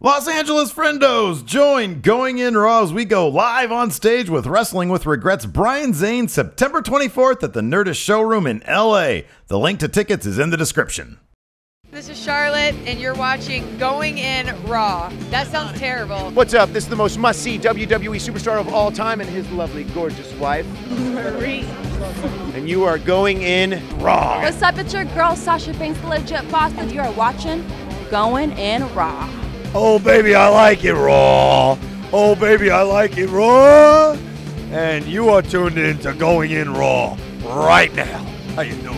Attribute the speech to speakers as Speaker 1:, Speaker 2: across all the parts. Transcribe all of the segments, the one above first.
Speaker 1: Los Angeles friendos, join Going In Raw as we go live on stage with Wrestling with Regrets Brian Zane September 24th at the Nerdist Showroom in LA. The link to tickets is in the description.
Speaker 2: This is Charlotte, and you're watching Going In Raw. That sounds terrible.
Speaker 3: What's up? This is the most must-see WWE superstar of all time and his lovely, gorgeous wife,
Speaker 2: Marie.
Speaker 3: and you are going in Raw.
Speaker 4: What's up? It's your girl, Sasha Banks, the legit boss, and you are watching Going In Raw.
Speaker 5: Oh, baby, I like it raw. Oh, baby, I like it raw. And you are tuned in to Going In Raw right now. How you doing?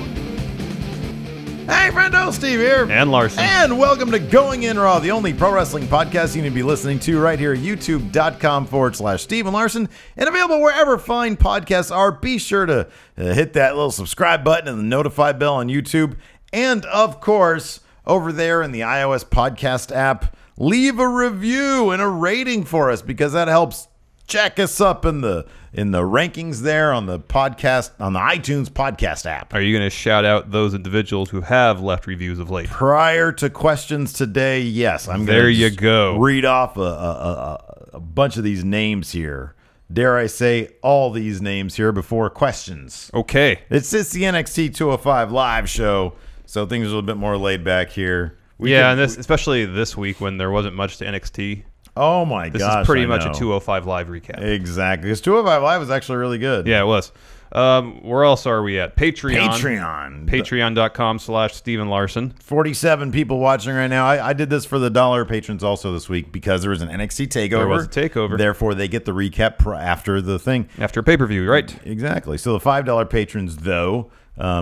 Speaker 1: Hey, friendo, Steve here.
Speaker 6: And Larson.
Speaker 1: And welcome to Going In Raw, the only pro wrestling podcast you need to be listening to right here at youtube.com/Steve and Larson, and available wherever fine podcasts are. Be sure to hit that little subscribe button and the notify bell on YouTube. And, of course, over there in the iOS podcast app, leave a review and a rating for us because that helps check us up in the rankings there on the podcast, on the iTunes podcast app.
Speaker 6: Are you going to shout out those individuals who have left reviews of late?
Speaker 1: Prior to questions today, yes, I'm going to read off a bunch of these names here. Dare I say all these names here before questions?
Speaker 6: Okay.
Speaker 1: It's the NXT 205 live show, so things are a little bit more laid back here.
Speaker 6: And especially this week when there wasn't much to NXT.
Speaker 1: Oh my gosh!
Speaker 6: This is pretty much a 205 Live recap.
Speaker 1: Exactly, because 205 Live was actually really good.
Speaker 6: Yeah, it was. Where else are we at? Patreon.
Speaker 1: Patreon.
Speaker 6: Patreon.com/Steven Larson.
Speaker 1: 47 people watching right now. I did this for the dollar patrons also this week because there was an NXT takeover.
Speaker 6: There was a takeover.
Speaker 1: Therefore, they get the recap after the thing.
Speaker 6: After pay-per-view, right?
Speaker 1: Exactly. So the $5 patrons, though,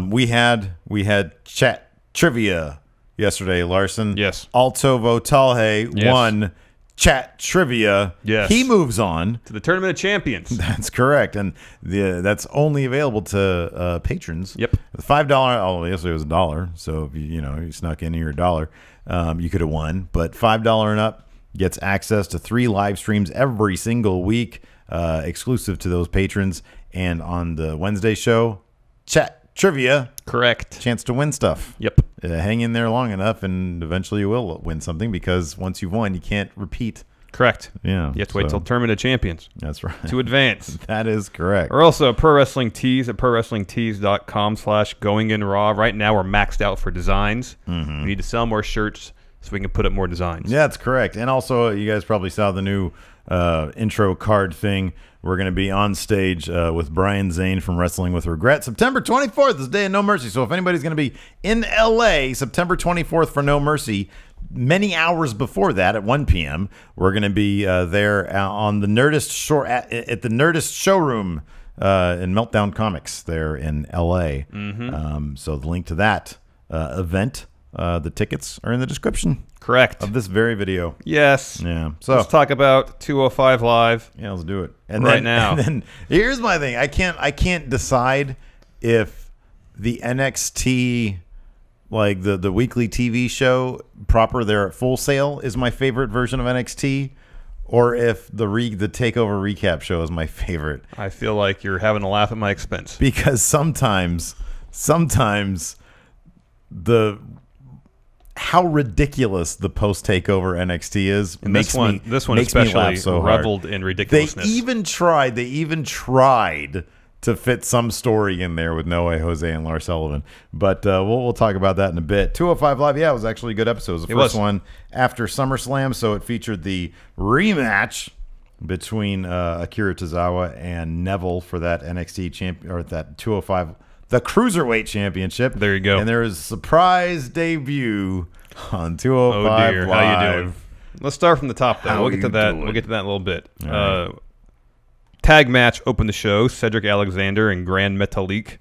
Speaker 1: we had chat trivia yesterday, Larson.
Speaker 6: Yes.
Speaker 1: Alto Votalhe won chat trivia.
Speaker 6: Yes.
Speaker 1: He moves on
Speaker 6: to the Tournament of Champions.
Speaker 1: That's correct. And that's only available to patrons.
Speaker 6: Yep.
Speaker 1: The $5, yesterday was $1. So if you snuck in your $1, you could have won. But $5 and up gets access to 3 live streams every single week, exclusive to those patrons. And on the Wednesday show, chat trivia.
Speaker 6: Correct.
Speaker 1: Chance to win stuff.
Speaker 6: Yep.
Speaker 1: Hang in there long enough, and eventually you will win something because once you've won, you can't repeat.
Speaker 6: Correct.
Speaker 1: Yeah.
Speaker 6: You have to wait till Tournament of Champions.
Speaker 1: That's right.
Speaker 6: To advance.
Speaker 1: That is correct.
Speaker 6: Or also Pro Wrestling Tees at prowrestlingtees.com/goingin raw. Right now we're maxed out for designs. We need to sell more shirts so we can put up more designs.
Speaker 1: Yeah, that's correct. And also, you guys probably saw the new intro card thing. We're going to be on stage with Brian Zane from Wrestling with Regret. September 24th is Day of No Mercy. So if anybody's going to be in LA, September 24th for No Mercy, many hours before that at 1 p.m., we're going to be there on the Nerdist at the Nerdist Showroom in Meltdown Comics there in LA. So the link to that event, the tickets are in the description.
Speaker 6: Correct.
Speaker 1: Of this very video.
Speaker 6: Yes.
Speaker 1: Yeah. So
Speaker 6: let's talk about 205 Live.
Speaker 1: Yeah, let's do it. And
Speaker 6: right now.
Speaker 1: And then here's my thing. I can't decide if the NXT, like the weekly TV show proper there at Full Sail, is my favorite version of NXT, or if the takeover recap show is my favorite.
Speaker 6: I feel like you're having a laugh at my expense.
Speaker 1: Because sometimes how ridiculous the post-takeover NXT is
Speaker 6: and
Speaker 1: makes
Speaker 6: this one
Speaker 1: me
Speaker 6: especially
Speaker 1: laugh so
Speaker 6: reveled
Speaker 1: hard.
Speaker 6: in ridiculousness.
Speaker 1: They even tried to fit some story in there with Noe, Jose, and Lars Sullivan. But we'll talk about that in a bit. 205 Live, yeah, it was actually a good episode. It was the first one after SummerSlam, so it featured the rematch between Akira Tozawa and Neville for that NXT champion, or that 205, the Cruiserweight Championship.
Speaker 6: There you go.
Speaker 1: And there was a surprise debut on 205
Speaker 6: Oh dear,
Speaker 1: Live.
Speaker 6: how you doing? Let's start from the top, though. We'll get to that. We'll get to that in a little bit. Tag match opened the show. Cedric Alexander and Grand Metalik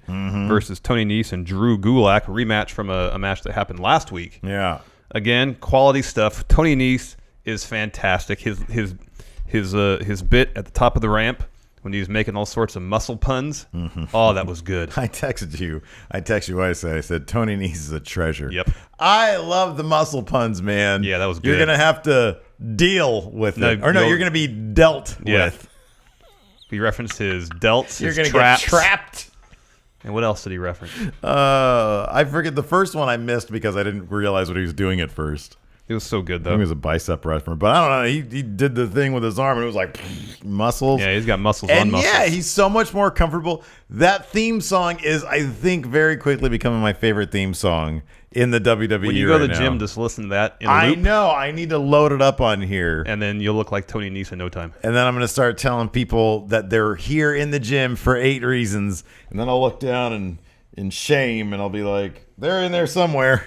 Speaker 6: versus Tony Nese and Drew Gulak. Rematch from a match that happened last week.
Speaker 1: Yeah.
Speaker 6: Again, quality stuff. Tony Nese is fantastic. His bit at the top of the ramp when he was making all sorts of muscle puns. Oh, that was good.
Speaker 1: I texted you what I said. I said, Tony Nese is a treasure.
Speaker 6: Yep.
Speaker 1: I love the muscle puns, man.
Speaker 6: Yeah, that was good.
Speaker 1: You're going to have to deal with it. Or no, you're going to be dealt with.
Speaker 6: He referenced his delts,
Speaker 1: You're
Speaker 6: his
Speaker 1: going to get trapped.
Speaker 6: And what else did he reference?
Speaker 1: I forget. The first one I missed because I didn't realize what he was doing at first.
Speaker 6: It was so good
Speaker 1: I
Speaker 6: though.
Speaker 1: think he was a bicep wrestler, but I don't know. He did the thing with his arm, and it was like muscles.
Speaker 6: Yeah, he's got muscles
Speaker 1: and
Speaker 6: on muscles.
Speaker 1: yeah, he's so much more comfortable. That theme song is, I think, very quickly becoming my favorite theme song in the WWE.
Speaker 6: When you go to
Speaker 1: right
Speaker 6: the gym,
Speaker 1: now.
Speaker 6: just listen to that in a
Speaker 1: I
Speaker 6: loop,
Speaker 1: know. I need to load it up on here.
Speaker 6: and then you'll look like Tony Nese in no time.
Speaker 1: And then I'm going to start telling people that they're here in the gym for 8 reasons. And then I'll look down and in shame, and I'll be like, they're in there somewhere.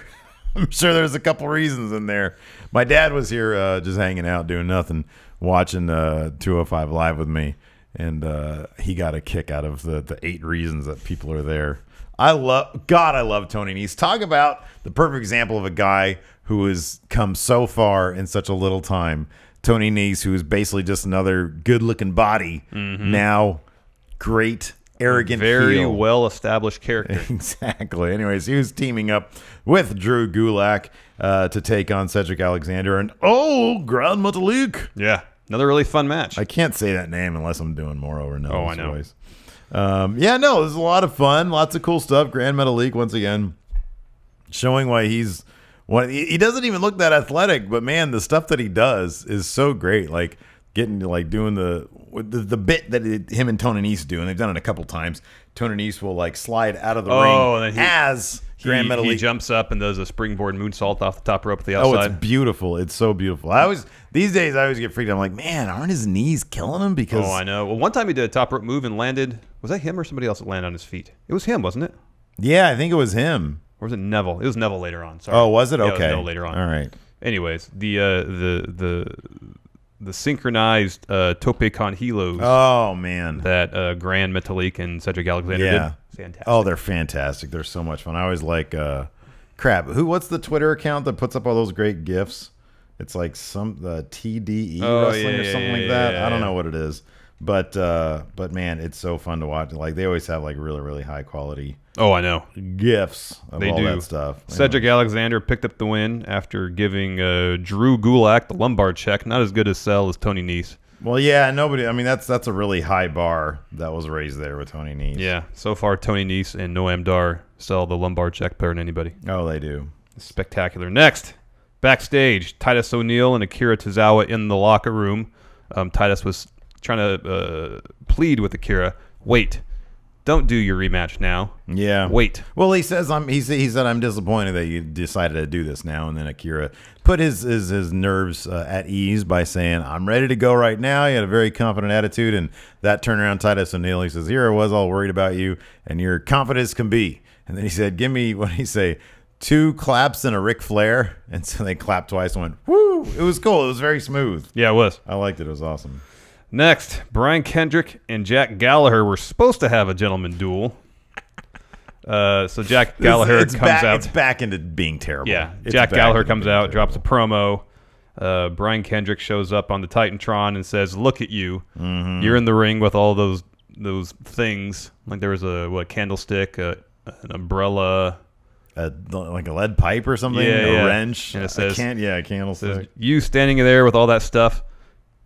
Speaker 1: I'm sure there's a couple reasons in there. My dad was here just hanging out, doing nothing, watching 205 Live with me. And he got a kick out of the 8 reasons that people are there. I love Tony Nese. Talk about the perfect example of a guy who has come so far in such a little time. Tony Nese, who is basically just another good-looking body, now great, arrogant,
Speaker 6: Very
Speaker 1: heel.
Speaker 6: well-established character.
Speaker 1: Exactly. Anyways, he was teaming up with Drew Gulak to take on Cedric Alexander and Grand Metalik.
Speaker 6: Yeah, another really fun match.
Speaker 1: I can't say that name unless I'm doing more over Noah's
Speaker 6: Oh, I know.
Speaker 1: voice. Yeah, no, this is a lot of fun. Lots of cool stuff. Grand Metalik, once again, showing why he's one. He doesn't even look that athletic, but man, the stuff that he does is so great. Like getting to doing the bit that him and Tony Nese do, and they've done it a couple times. Tony Nese will slide out of the ring
Speaker 6: and then
Speaker 1: as Grand Metalik.
Speaker 6: He jumps up and does a springboard moonsault off the top rope at the
Speaker 1: Oh,
Speaker 6: outside.
Speaker 1: it's beautiful. It's so beautiful. These days I always get freaked out. I'm like, man, aren't his knees killing him? Because
Speaker 6: I know. Well, one time he did a top rope move and landed. Was that him or somebody else that landed on his feet? It was him, wasn't it?
Speaker 1: yeah, I think it was him.
Speaker 6: Or was it Neville? It was Neville later on. Sorry.
Speaker 1: Oh, was it?
Speaker 6: Yeah,
Speaker 1: Okay.
Speaker 6: it was Neville later on.
Speaker 1: All right.
Speaker 6: Anyways, the synchronized tope con hilos
Speaker 1: Oh man.
Speaker 6: that Grand Metalik and Cedric Alexander
Speaker 1: Yeah.
Speaker 6: did. Fantastic.
Speaker 1: Oh, they're fantastic. They're so much fun. I always like crap. What's the Twitter account that puts up all those great GIFs? It's like some TDE wrestling or something like that. I don't know what it is. But man, it's so fun to watch. Like they always have really, really high quality
Speaker 6: Oh, I know.
Speaker 1: GIFs of
Speaker 6: They
Speaker 1: all
Speaker 6: do.
Speaker 1: that stuff.
Speaker 6: Cedric Alexander picked up the win after giving Drew Gulak the lumbar check. Not as good a sell as Tony Nese.
Speaker 1: Well, yeah, nobody. I mean, that's a really high bar that was raised there with Tony Nese.
Speaker 6: Yeah, so far Tony Nese and Noam Dar sell the lumbar check better than anybody.
Speaker 1: Oh, they do.
Speaker 6: Spectacular. Next, backstage, Titus O'Neil and Akira Tozawa in the locker room. Titus was trying to plead with Akira. Wait, don't do your rematch now.
Speaker 1: Yeah.
Speaker 6: Wait.
Speaker 1: Well, he says he said I'm disappointed that you decided to do this now, and then Akira put his nerves at ease by saying I'm ready to go right now. He had a very confident attitude, and that turned around Titus O'Neil. He says, "Here I was all worried about you, and you're confident as can be." And then he said, "Give me what did he say? 2 claps and a Ric Flair." And so they clapped twice and went, "Woo!" It was cool. It was very smooth.
Speaker 6: Yeah, it was.
Speaker 1: I liked it. It was awesome.
Speaker 6: Next, Brian Kendrick and Jack Gallagher were supposed to have a gentleman duel. So Jack Gallagher
Speaker 1: It's
Speaker 6: comes
Speaker 1: back,
Speaker 6: out.
Speaker 1: It's back into being terrible.
Speaker 6: Yeah,
Speaker 1: It's
Speaker 6: Jack
Speaker 1: back
Speaker 6: Gallagher
Speaker 1: into
Speaker 6: comes
Speaker 1: being
Speaker 6: out,
Speaker 1: terrible.
Speaker 6: drops a promo. Brian Kendrick shows up on the Titantron and says, "Look at you! You're in the ring with all those things. Like there was a candlestick, an umbrella,
Speaker 1: like a lead pipe or something,
Speaker 6: Yeah,
Speaker 1: a
Speaker 6: yeah.
Speaker 1: wrench,
Speaker 6: And it says-
Speaker 1: a candlestick.
Speaker 6: says, you standing there with all that stuff.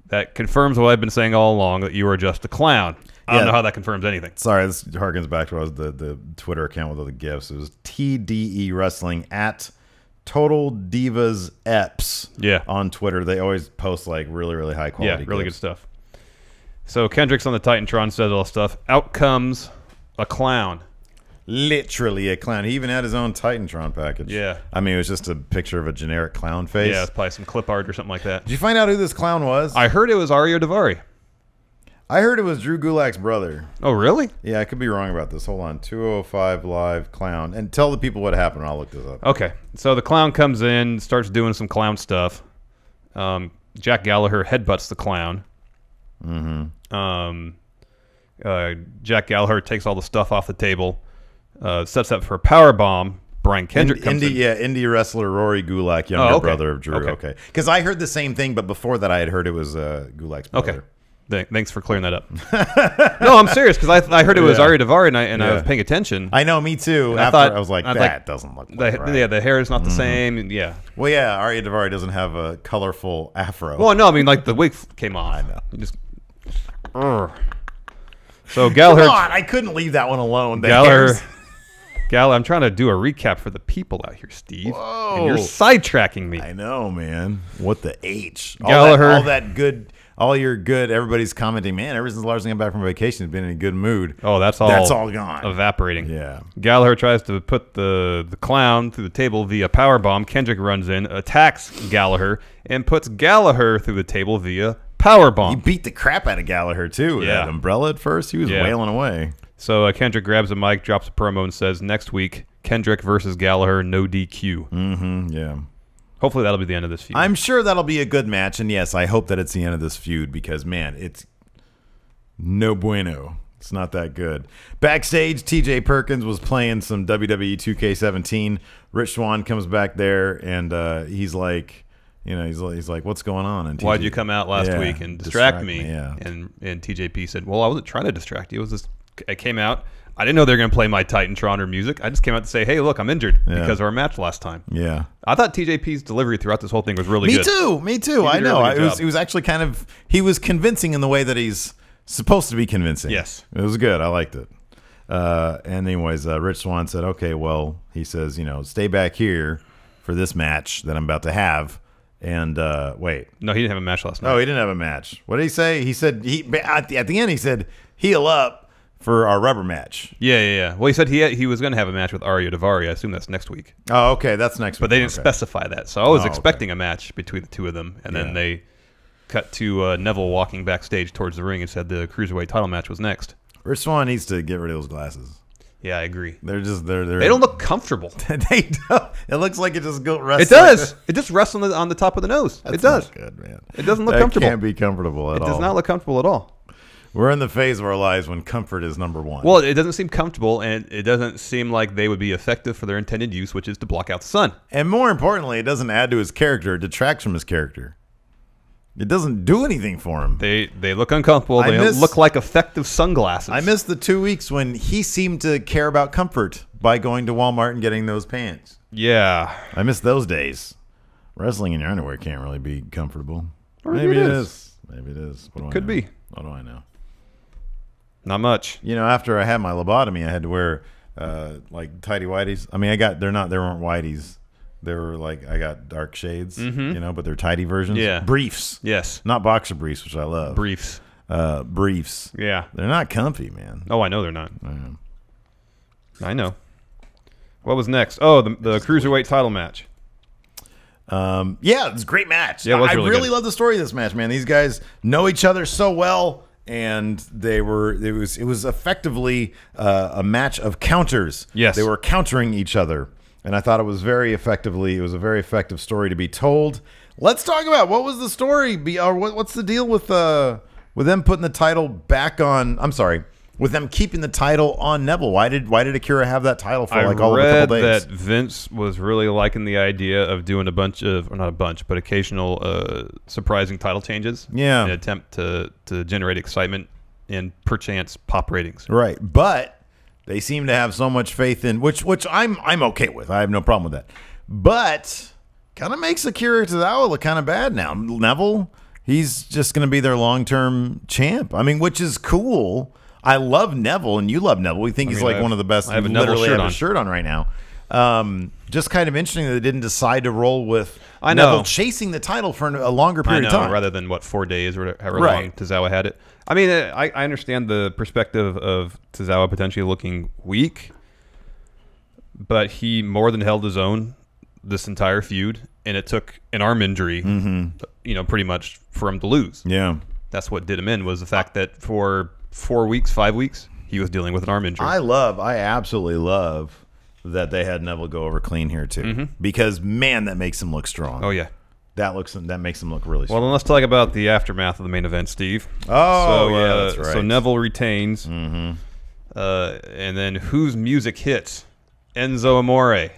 Speaker 6: That confirms what I've been saying all along, that you are just a clown." I don't
Speaker 1: Yeah.
Speaker 6: know how that confirms anything.
Speaker 1: Sorry, this harkens back to what was the Twitter account with all the gifs. It was TDE Wrestling at Total Divas Eps.
Speaker 6: Yeah.
Speaker 1: On Twitter, they always post really, really high quality.
Speaker 6: Yeah, really good
Speaker 1: GIFs.
Speaker 6: stuff. So Kendrick's on the Titantron, says all stuff. Out comes a clown.
Speaker 1: Literally a clown. He even had his own Titantron package.
Speaker 6: Yeah.
Speaker 1: I mean, it was just a picture of a generic clown face.
Speaker 6: Yeah, it's probably some clip art or something like that.
Speaker 1: Did you find out who this clown was?
Speaker 6: I heard it was Ario Daivari.
Speaker 1: I heard it was Drew Gulak's brother.
Speaker 6: Oh, really?
Speaker 1: Yeah, I could be wrong about this. Hold on. 205 Live clown. And tell the people what happened. I'll look this up.
Speaker 6: Okay. So the clown comes in, starts doing some clown stuff. Jack Gallagher headbutts the clown. Jack Gallagher takes all the stuff off the table, sets up for a power bomb. Brian Kendrick comes in.
Speaker 1: Indie wrestler Rory Gulak, younger
Speaker 6: okay.
Speaker 1: brother of Drew.
Speaker 6: Okay.
Speaker 1: Okay. Because I heard the same thing, but before that I had heard it was Gulak's brother.
Speaker 6: Okay. Thanks for clearing that up. No, I'm serious, because I heard it was
Speaker 1: Yeah.
Speaker 6: Ario Daivari, and I
Speaker 1: Yeah.
Speaker 6: was paying attention.
Speaker 1: I know, me too.
Speaker 6: And I
Speaker 1: After
Speaker 6: thought-
Speaker 1: I was like,
Speaker 6: I was
Speaker 1: that
Speaker 6: like,
Speaker 1: doesn't look right.
Speaker 6: Yeah, the hair is not the same. And yeah.
Speaker 1: Well, yeah, Arya Daivari doesn't have a colorful afro.
Speaker 6: Well, no, I mean, like the wig came off.
Speaker 1: I know.
Speaker 6: You just. So Gallagher.
Speaker 1: Come on, I couldn't leave that one alone. The
Speaker 6: Gallagher.
Speaker 1: hair's-
Speaker 6: Gal, I'm trying to do a recap for the people out here, Steve.
Speaker 1: Whoa.
Speaker 6: And you're sidetracking me.
Speaker 1: I know, man. What the H?
Speaker 6: Gallagher.
Speaker 1: All that good. All your good. Everybody's commenting, man, ever since Larson got back from vacation, he's been in a good mood.
Speaker 6: Oh, that's all
Speaker 1: gone.
Speaker 6: Evaporating.
Speaker 1: Yeah.
Speaker 6: Gallagher tries to put the clown through the table via powerbomb. Kendrick runs in, attacks Gallagher, and puts Gallagher through the table via powerbomb.
Speaker 1: He beat the crap out of Gallagher, too.
Speaker 6: Yeah.
Speaker 1: That umbrella at first, he was wailing away.
Speaker 6: So Kendrick grabs a mic, drops a promo, and says, next week, Kendrick versus Gallagher, no DQ.
Speaker 1: Mm-hmm, yeah.
Speaker 6: Hopefully that'll be the end of this feud.
Speaker 1: I'm sure that'll be a good match, and yes, I hope that it's the end of this feud because, man, it's no bueno. It's not that good. Backstage, TJ Perkins was playing some WWE 2K17. Rich Swann comes back there, and he's like, he's like, what's going on? And
Speaker 6: why'd you come out last week and distract me?
Speaker 1: Yeah.
Speaker 6: And TJP said, well, I wasn't trying to distract you. It was just, I came out. I didn't know they were going to play my Titantron or music. I just came out to say, hey, look, I'm injured because of our match last time.
Speaker 1: Yeah.
Speaker 6: I thought TJP's delivery throughout this whole thing was really good.
Speaker 1: Me too. I know. It was actually kind of, he was convincing in the way that he's supposed to be convincing.
Speaker 6: Yes.
Speaker 1: It was good. I liked it. And anyways, Rich Swann said, okay, well, he says, stay back here for this match that I'm about to have. And wait.
Speaker 6: No, he didn't have a match last night.
Speaker 1: Oh, he didn't have a match. What did he say? He said, at the end, he said, heal up for our rubber match.
Speaker 6: Yeah. Well, he said he was going to have a match with Arya Daivari. I assume that's next week.
Speaker 1: Oh, okay, that's next week.
Speaker 6: But they didn't specify that. So I was expecting a match between the two of them. And then they cut to Neville walking backstage towards the ring and said the Cruiserweight title match was next.
Speaker 1: Rich Swann needs to get rid of those glasses.
Speaker 6: Yeah, I agree.
Speaker 1: They're
Speaker 6: they don't look comfortable.
Speaker 1: They don't. It looks like it just rests.
Speaker 6: It does. It just rests on the top of the nose.
Speaker 1: That's
Speaker 6: it does.
Speaker 1: Not good, man.
Speaker 6: It doesn't look comfortable.
Speaker 1: It can't be comfortable at all.
Speaker 6: It does not look comfortable at all.
Speaker 1: We're in the phase of our lives when comfort is number one.
Speaker 6: Well, it doesn't seem comfortable, and it doesn't seem like they would be effective for their intended use, which is to block out the sun.
Speaker 1: And more importantly, it doesn't add to his character. It detracts from his character. It doesn't do anything for him.
Speaker 6: They look uncomfortable. They don't look like effective sunglasses.
Speaker 1: I missed the 2 weeks when he seemed to care about comfort by going to Walmart and getting those pants.
Speaker 6: Yeah.
Speaker 1: I miss those days. Wrestling in your underwear can't really be comfortable.
Speaker 6: Or maybe it is.
Speaker 1: Maybe it is.
Speaker 6: Could be.
Speaker 1: What do I know?
Speaker 6: Not much.
Speaker 1: After I had my lobotomy, I had to wear like tighty whities. I mean, they weren't whiteys. They were like, I got dark shades, but they're tighty versions.
Speaker 6: Yeah.
Speaker 1: Briefs.
Speaker 6: Yes.
Speaker 1: Not boxer briefs, which I love.
Speaker 6: Briefs.
Speaker 1: Briefs.
Speaker 6: Yeah.
Speaker 1: They're not comfy, man.
Speaker 6: Oh, I know they're not. I know. What was next? Oh, the Cruiserweight title match.
Speaker 1: Yeah, it's a great match.
Speaker 6: Yeah, it was
Speaker 1: I
Speaker 6: really
Speaker 1: really
Speaker 6: good.
Speaker 1: love the story of this match, man. These guys know each other so well, and it was effectively a match of counters.
Speaker 6: Yes.
Speaker 1: They were countering each other, and I thought it was a very effective story to be told. Let's talk about what was the story, or what's the deal with them putting the title back on. I'm sorry. With them keeping the title on Neville, why did Akira have that title for all of a couple days?
Speaker 6: I read that Vince was really liking the idea of doing occasional surprising title changes.
Speaker 1: Yeah,
Speaker 6: in an attempt to generate excitement and perchance pop ratings.
Speaker 1: Right, but they seem to have so much faith in which I'm okay with. I have no problem with that. But kind of makes Akira Tozawa look kind of bad now. Neville, he's just going to be their long-term champ. I mean, which is cool. I love Neville, and you love Neville. We think he's like one of the best.
Speaker 6: I have a
Speaker 1: literally
Speaker 6: Neville
Speaker 1: have a shirt on right now. Just kind of interesting that they didn't decide to roll with Neville chasing the title for a longer period of time.
Speaker 6: Rather than 4 days or however long Tozawa had it. I mean, I understand the perspective of Tozawa potentially looking weak, but he more than held his own this entire feud, and it took an arm injury, pretty much for him to lose.
Speaker 1: Yeah,
Speaker 6: that's what did him in, was the fact that for 4 weeks, 5 weeks, he was dealing with an arm injury.
Speaker 1: I absolutely love that they had Neville go over clean here too, because man, that makes him look strong.
Speaker 6: Oh yeah,
Speaker 1: that makes him look really strong.
Speaker 6: Well, then let's talk about the aftermath of the main event, Steve.
Speaker 1: Oh, yeah, that's right.
Speaker 6: So Neville retains, and then whose music hits? Enzo Amore.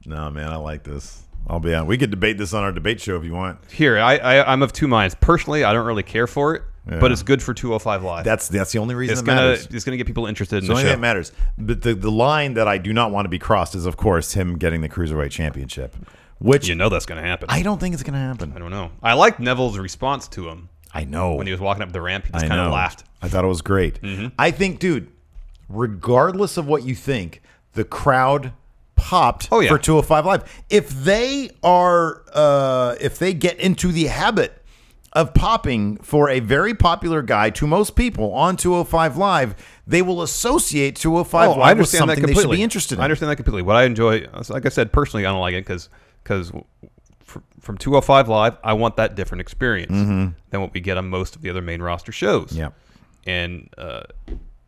Speaker 1: No, man, I like this. I'll be honest. We could debate this on our debate show if you want.
Speaker 6: Here, I'm of two minds. Personally, I don't really care for it. Yeah. But it's good for 205 Live.
Speaker 1: That's the only reason it matters.
Speaker 6: It's going to get people interested in
Speaker 1: the
Speaker 6: show.
Speaker 1: That matters. But the line that I do not want to be crossed is, of course, him getting the Cruiserweight Championship. Which
Speaker 6: that's going to happen.
Speaker 1: I don't think it's going to happen.
Speaker 6: I don't know. I liked Neville's response to him.
Speaker 1: I know.
Speaker 6: When he was walking up the ramp, he just kind of laughed.
Speaker 1: I thought it was great. I think, dude, regardless of what you think, the crowd popped
Speaker 6: Oh, yeah.
Speaker 1: for 205 Live. If they get into the habit of popping for a very popular guy to most people on 205 Live, they will associate 205 Live
Speaker 6: I understand
Speaker 1: with
Speaker 6: that
Speaker 1: something they
Speaker 6: completely.
Speaker 1: should be interested in.
Speaker 6: I understand that completely. What I enjoy, like I said, personally, I don't like it because from 205 Live, I want that different experience than what we get on most of the other main roster shows.
Speaker 1: Yeah.
Speaker 6: And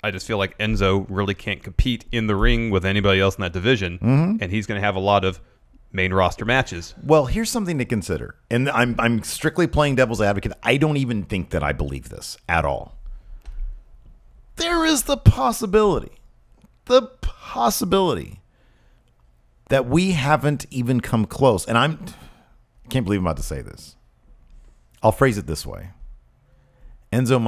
Speaker 6: I just feel like Enzo really can't compete in the ring with anybody else in that division, and he's going to have a lot of main roster matches.
Speaker 1: Well, here's something to consider, and I'm strictly playing devil's advocate. I don't even think that I believe this at all. There is the possibility that we haven't even come close, and I can't believe I'm about to say this. I'll phrase it this way. Enzo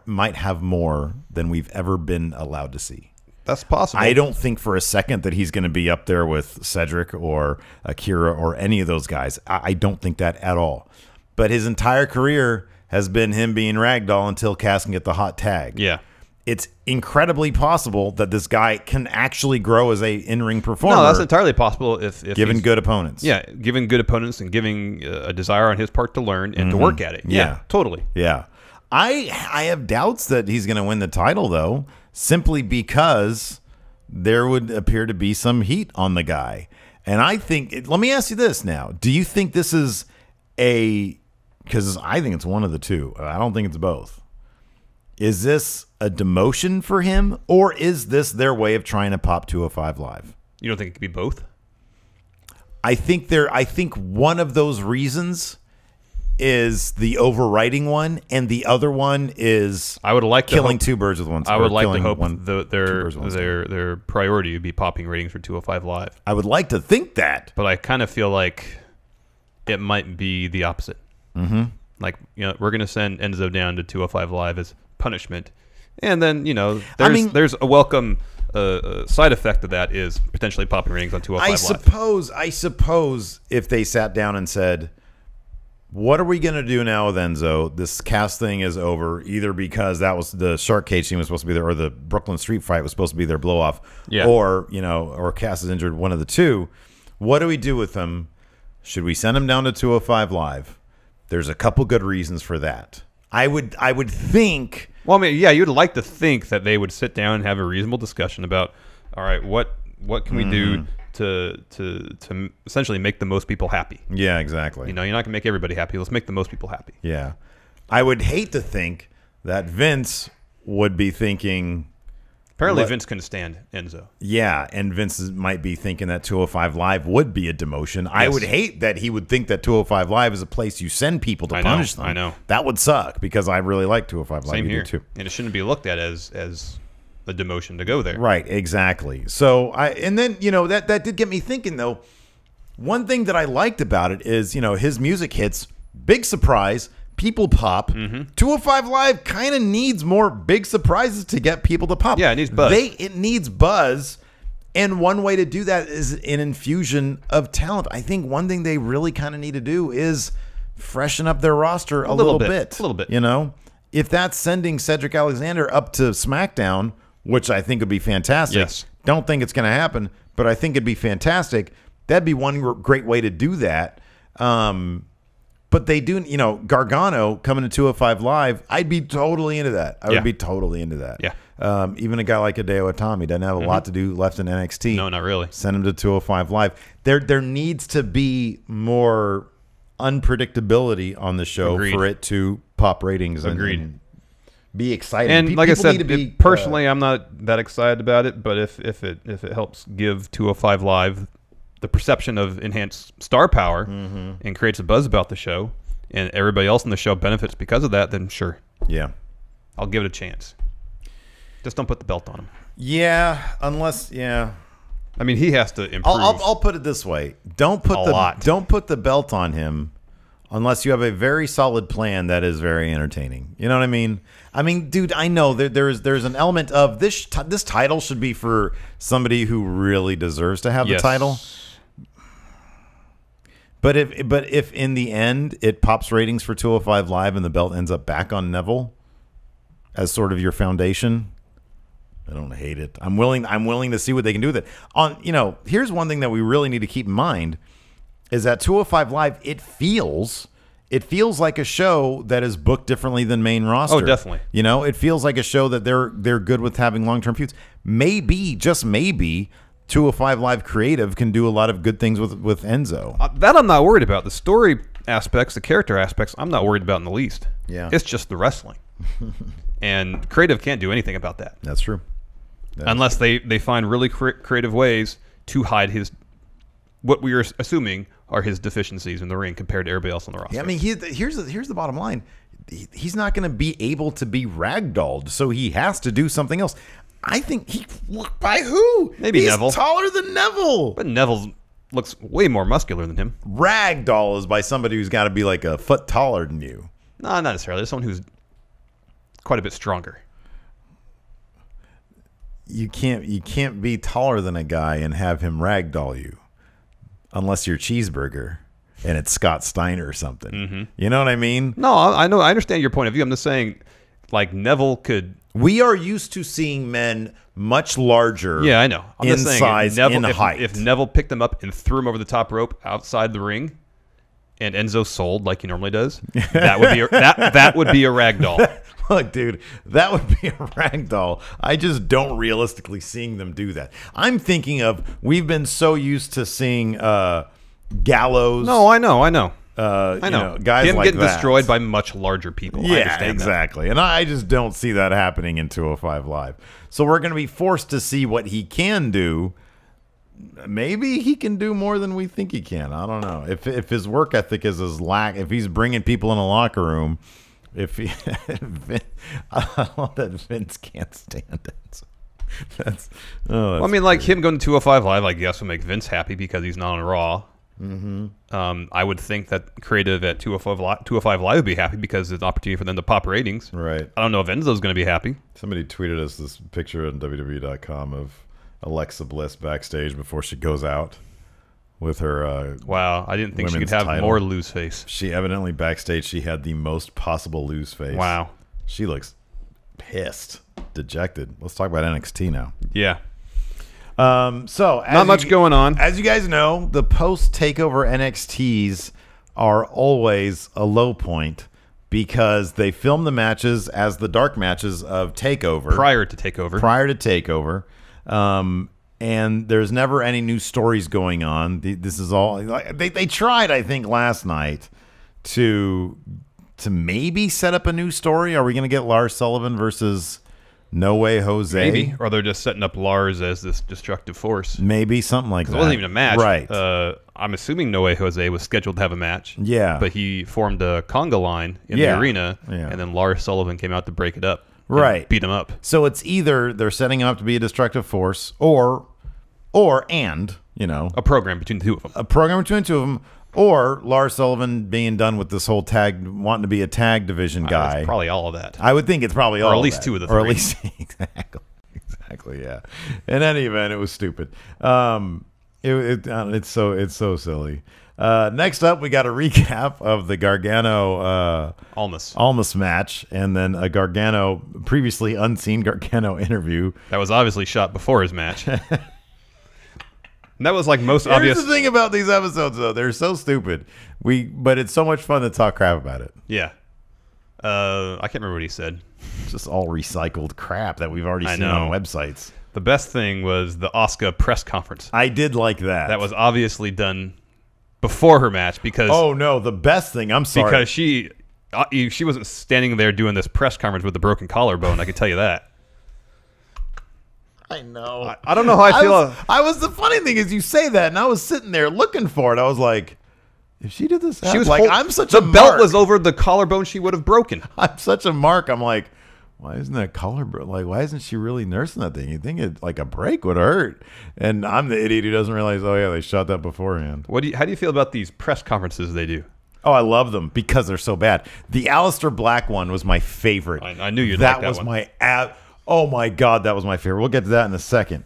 Speaker 1: might have more than we've ever been allowed to see.
Speaker 6: That's possible.
Speaker 1: I don't think for a second that he's going to be up there with Cedric or Akira or any of those guys. I don't think that at all. But his entire career has been him being ragdoll until Cass can get the hot tag.
Speaker 6: Yeah.
Speaker 1: It's incredibly possible that this guy can actually grow as a in-ring performer.
Speaker 6: No, that's entirely possible if
Speaker 1: given
Speaker 6: he's-
Speaker 1: good opponents.
Speaker 6: Yeah, given good opponents and giving a desire on his part to learn and to work at it. Yeah, totally.
Speaker 1: Yeah. I have doubts that he's going to win the title, though, simply because there would appear to be some heat on the guy. And I think, let me ask you this now. Do you think this is because I think it's one of the two. I don't think it's both. Is this a demotion for him, or is this their way of trying to pop 205 Live?
Speaker 6: You don't think it could be both?
Speaker 1: I think one of those reasons is the overriding one, and the other one is
Speaker 6: I would like
Speaker 1: killing
Speaker 6: to hope,
Speaker 1: two birds with one stone.
Speaker 6: I would like to hope
Speaker 1: their
Speaker 6: their priority would be popping ratings for 205 Live.
Speaker 1: I would like to think that,
Speaker 6: But I kind of feel like it might be the opposite. Mm-hmm. Like, we're going to send Enzo down to 205 Live as punishment. And then, there's a welcome side effect of that is potentially popping ratings on 205 Live.
Speaker 1: I suppose if they sat down and said, what are we going to do now with Enzo? This Cass thing is over, either because that was the Shark Cage team was supposed to be there, or the Brooklyn Street Fight was supposed to be their blow off, or Cass is injured, one of the two. What do we do with him? Should we send him down to 205 Live? There's a couple good reasons for that. I would think.
Speaker 6: Well, I mean, yeah, you'd like to think that they would sit down and have a reasonable discussion about, all right, what can we do to essentially make the most people happy?
Speaker 1: Yeah, exactly.
Speaker 6: You're not going to make everybody happy. Let's make the most people happy.
Speaker 1: Yeah. I would hate to think that Vince would be thinking.
Speaker 6: Apparently, Vince couldn't stand Enzo.
Speaker 1: Yeah, and Vince might be thinking that 205 Live would be a demotion. Yes. I would hate that he would think that 205 Live is a place you send people to punish them.
Speaker 6: I know.
Speaker 1: That would suck, because I really like 205 Live.
Speaker 6: Same here.
Speaker 1: Too.
Speaker 6: And it shouldn't be looked at as a demotion to go there.
Speaker 1: Right, exactly. So, that did get me thinking, though. One thing that I liked about it is, his music hits, big surprise, people pop. 205 Live kind of needs more big surprises to get people to pop.
Speaker 6: Yeah, it needs buzz.
Speaker 1: It needs buzz, and one way to do that is an infusion of talent. I think one thing they really kind of need to do is freshen up their roster a little bit.
Speaker 6: A little bit.
Speaker 1: If that's sending Cedric Alexander up to SmackDown, which I think would be fantastic.
Speaker 6: Yes.
Speaker 1: Don't think it's going to happen, but I think it'd be fantastic. That'd be one great way to do that. But they do, Gargano coming to 205 Live, I'd be totally into that. I would be totally into that.
Speaker 6: Yeah.
Speaker 1: Even a guy like Hideo Itami doesn't have a lot to do left in NXT.
Speaker 6: No, not really.
Speaker 1: Send him to 205 Live. There needs to be more unpredictability on the show for it to pop ratings and be exciting.
Speaker 6: And like I said,
Speaker 1: be,
Speaker 6: personally, I'm not that excited about it. But if it helps give 205 Live the perception of enhanced star power and creates a buzz about the show, and everybody else in the show benefits because of that, then sure.
Speaker 1: Yeah.
Speaker 6: I'll give it a chance. Just don't put the belt on him.
Speaker 1: Yeah, unless
Speaker 6: I mean, he has to improve.
Speaker 1: I'll put it this way: don't put the belt on him unless you have a very solid plan that is very entertaining. You know what I mean? I mean, dude, I know there's an element of this title should be for somebody who really deserves to have the title. But if in the end it pops ratings for 205 Live and the belt ends up back on Neville as sort of your foundation, I don't hate it. I'm willing to see what they can do with it. Here's one thing that we really need to keep in mind is that 205 Live, it feels like a show that is booked differently than main roster.
Speaker 6: Oh, definitely.
Speaker 1: It feels like a show that they're good with having long-term feuds. Maybe, just maybe, 205 Live Creative can do a lot of good things with Enzo.
Speaker 6: That I'm not worried about. The story aspects, the character aspects, I'm not worried about in the least.
Speaker 1: Yeah.
Speaker 6: It's just the wrestling. And Creative can't do anything about that.
Speaker 1: That's true.
Speaker 6: Unless they find really creative ways to hide what we are assuming are his deficiencies in the ring compared to everybody else on the roster.
Speaker 1: Yeah, I mean, here's the bottom line. He's not going to be able to be ragdolled, so he has to do something else. I think by who?
Speaker 6: Maybe
Speaker 1: He's
Speaker 6: Neville.
Speaker 1: Taller than Neville.
Speaker 6: But Neville looks way more muscular than him.
Speaker 1: Ragdoll is by somebody who's got to be like a foot taller than you.
Speaker 6: No, not necessarily. There's someone who's quite a bit stronger.
Speaker 1: You can't be taller than a guy and have him ragdoll you, unless you're Cheeseburger and it's Scott Steiner or something. Mm-hmm. You know what I mean?
Speaker 6: No, I know. I understand your point of view. I'm just saying, like, Neville could.
Speaker 1: We are used to seeing men much larger.
Speaker 6: Yeah, I know. I'm
Speaker 1: in
Speaker 6: just saying,
Speaker 1: size,
Speaker 6: Neville,
Speaker 1: in height.
Speaker 6: If Neville picked him up and threw him over the top rope outside the ring, and Enzo sold like he normally does, that would be that would be a ragdoll.
Speaker 1: Look, dude, that would be a ragdoll. I just don't realistically seeing them do that. I'm thinking of, we've been so used to seeing Gallows.
Speaker 6: No, I know.
Speaker 1: Guys
Speaker 6: him
Speaker 1: like
Speaker 6: getting
Speaker 1: that.
Speaker 6: destroyed by much larger people. I
Speaker 1: Yeah,
Speaker 6: understand
Speaker 1: exactly. And I just don't see that happening in 205 Live. So we're going to be forced to see what he can do. Maybe he can do more than we think he can. I don't know. If his work ethic is his lack, if he's bringing people in a locker room, I love that Vince can't stand it.
Speaker 6: Well, I mean, like him going to 205 Live, I guess, would make Vince happy because he's not on Raw.
Speaker 1: Mm-hmm.
Speaker 6: I would think that creative at 205 Live would be happy because it's an opportunity for them to pop ratings.
Speaker 1: Right.
Speaker 6: I don't know if Enzo's going to be happy.
Speaker 1: Somebody tweeted us this picture on WWE.com of Alexa Bliss backstage before she goes out with her
Speaker 6: wow, I didn't think she could
Speaker 1: women's
Speaker 6: have
Speaker 1: title.
Speaker 6: more lose face.
Speaker 1: She evidently backstage she had the most possible lose face.
Speaker 6: Wow.
Speaker 1: She looks pissed, dejected. Let's talk about NXT now.
Speaker 6: Yeah.
Speaker 1: So
Speaker 6: not much going on.
Speaker 1: As you guys know, the post takeover NXTs are always a low point because they film the matches as the dark matches of takeover.
Speaker 6: Prior to takeover.
Speaker 1: And there's never any new stories going on. This is all they tried, I think, last night to maybe set up a new story. Are we going to get Lars Sullivan versus No Way Jose?
Speaker 6: Maybe, or they're just setting up Lars as this destructive force.
Speaker 1: Maybe something like that.
Speaker 6: It wasn't even a match,
Speaker 1: right?
Speaker 6: I'm assuming No Way Jose was scheduled to have a match.
Speaker 1: Yeah,
Speaker 6: but he formed a conga line in the arena, and then Lars Sullivan came out to break it up.
Speaker 1: Right,
Speaker 6: beat him up.
Speaker 1: So it's either they're setting him up to be a destructive force, or
Speaker 6: a program between the two of them.
Speaker 1: A program between the two of them, or Lars Sullivan being done with this whole tag, wanting to be a tag division guy.
Speaker 6: It's probably all of that.
Speaker 1: I would think it's probably all,
Speaker 6: or at least two of the three.
Speaker 1: Or at least exactly, yeah. In any event, it was stupid. It's so silly. Next up, we got a recap of the Gargano Almas match, and then a previously unseen Gargano interview
Speaker 6: that was obviously shot before his match. And that was like most obvious.
Speaker 1: Here's the thing about these episodes, though; they're so stupid. But it's so much fun to talk crap about it.
Speaker 6: Yeah, I can't remember what he said.
Speaker 1: Just all recycled crap that we've already seen on websites.
Speaker 6: The best thing was the Asuka press conference.
Speaker 1: I did like that.
Speaker 6: That was obviously done before her match because.
Speaker 1: Oh no, the best thing. I'm sorry,
Speaker 6: because she wasn't standing there doing this press conference with the broken collarbone. I can tell you that.
Speaker 1: I know.
Speaker 6: I don't know how I feel.
Speaker 1: The funny thing is, you say that, and I was sitting there looking for it. I was like, if she did this,
Speaker 6: she was
Speaker 1: I'm such a mark.
Speaker 6: The belt was over the collarbone. She would have broken.
Speaker 1: I'm such a mark. I'm like, why isn't that collarbone? Like, why isn't she really nursing that thing? You think it like a break would hurt? And I'm the idiot who doesn't realize. Oh yeah, they shot that beforehand.
Speaker 6: How do you feel about these press conferences they do?
Speaker 1: Oh, I love them because they're so bad. The Aleister Black one was my favorite.
Speaker 6: I knew you'd like that
Speaker 1: was
Speaker 6: one.
Speaker 1: my oh my God, that was my favorite. We'll get to that in a second.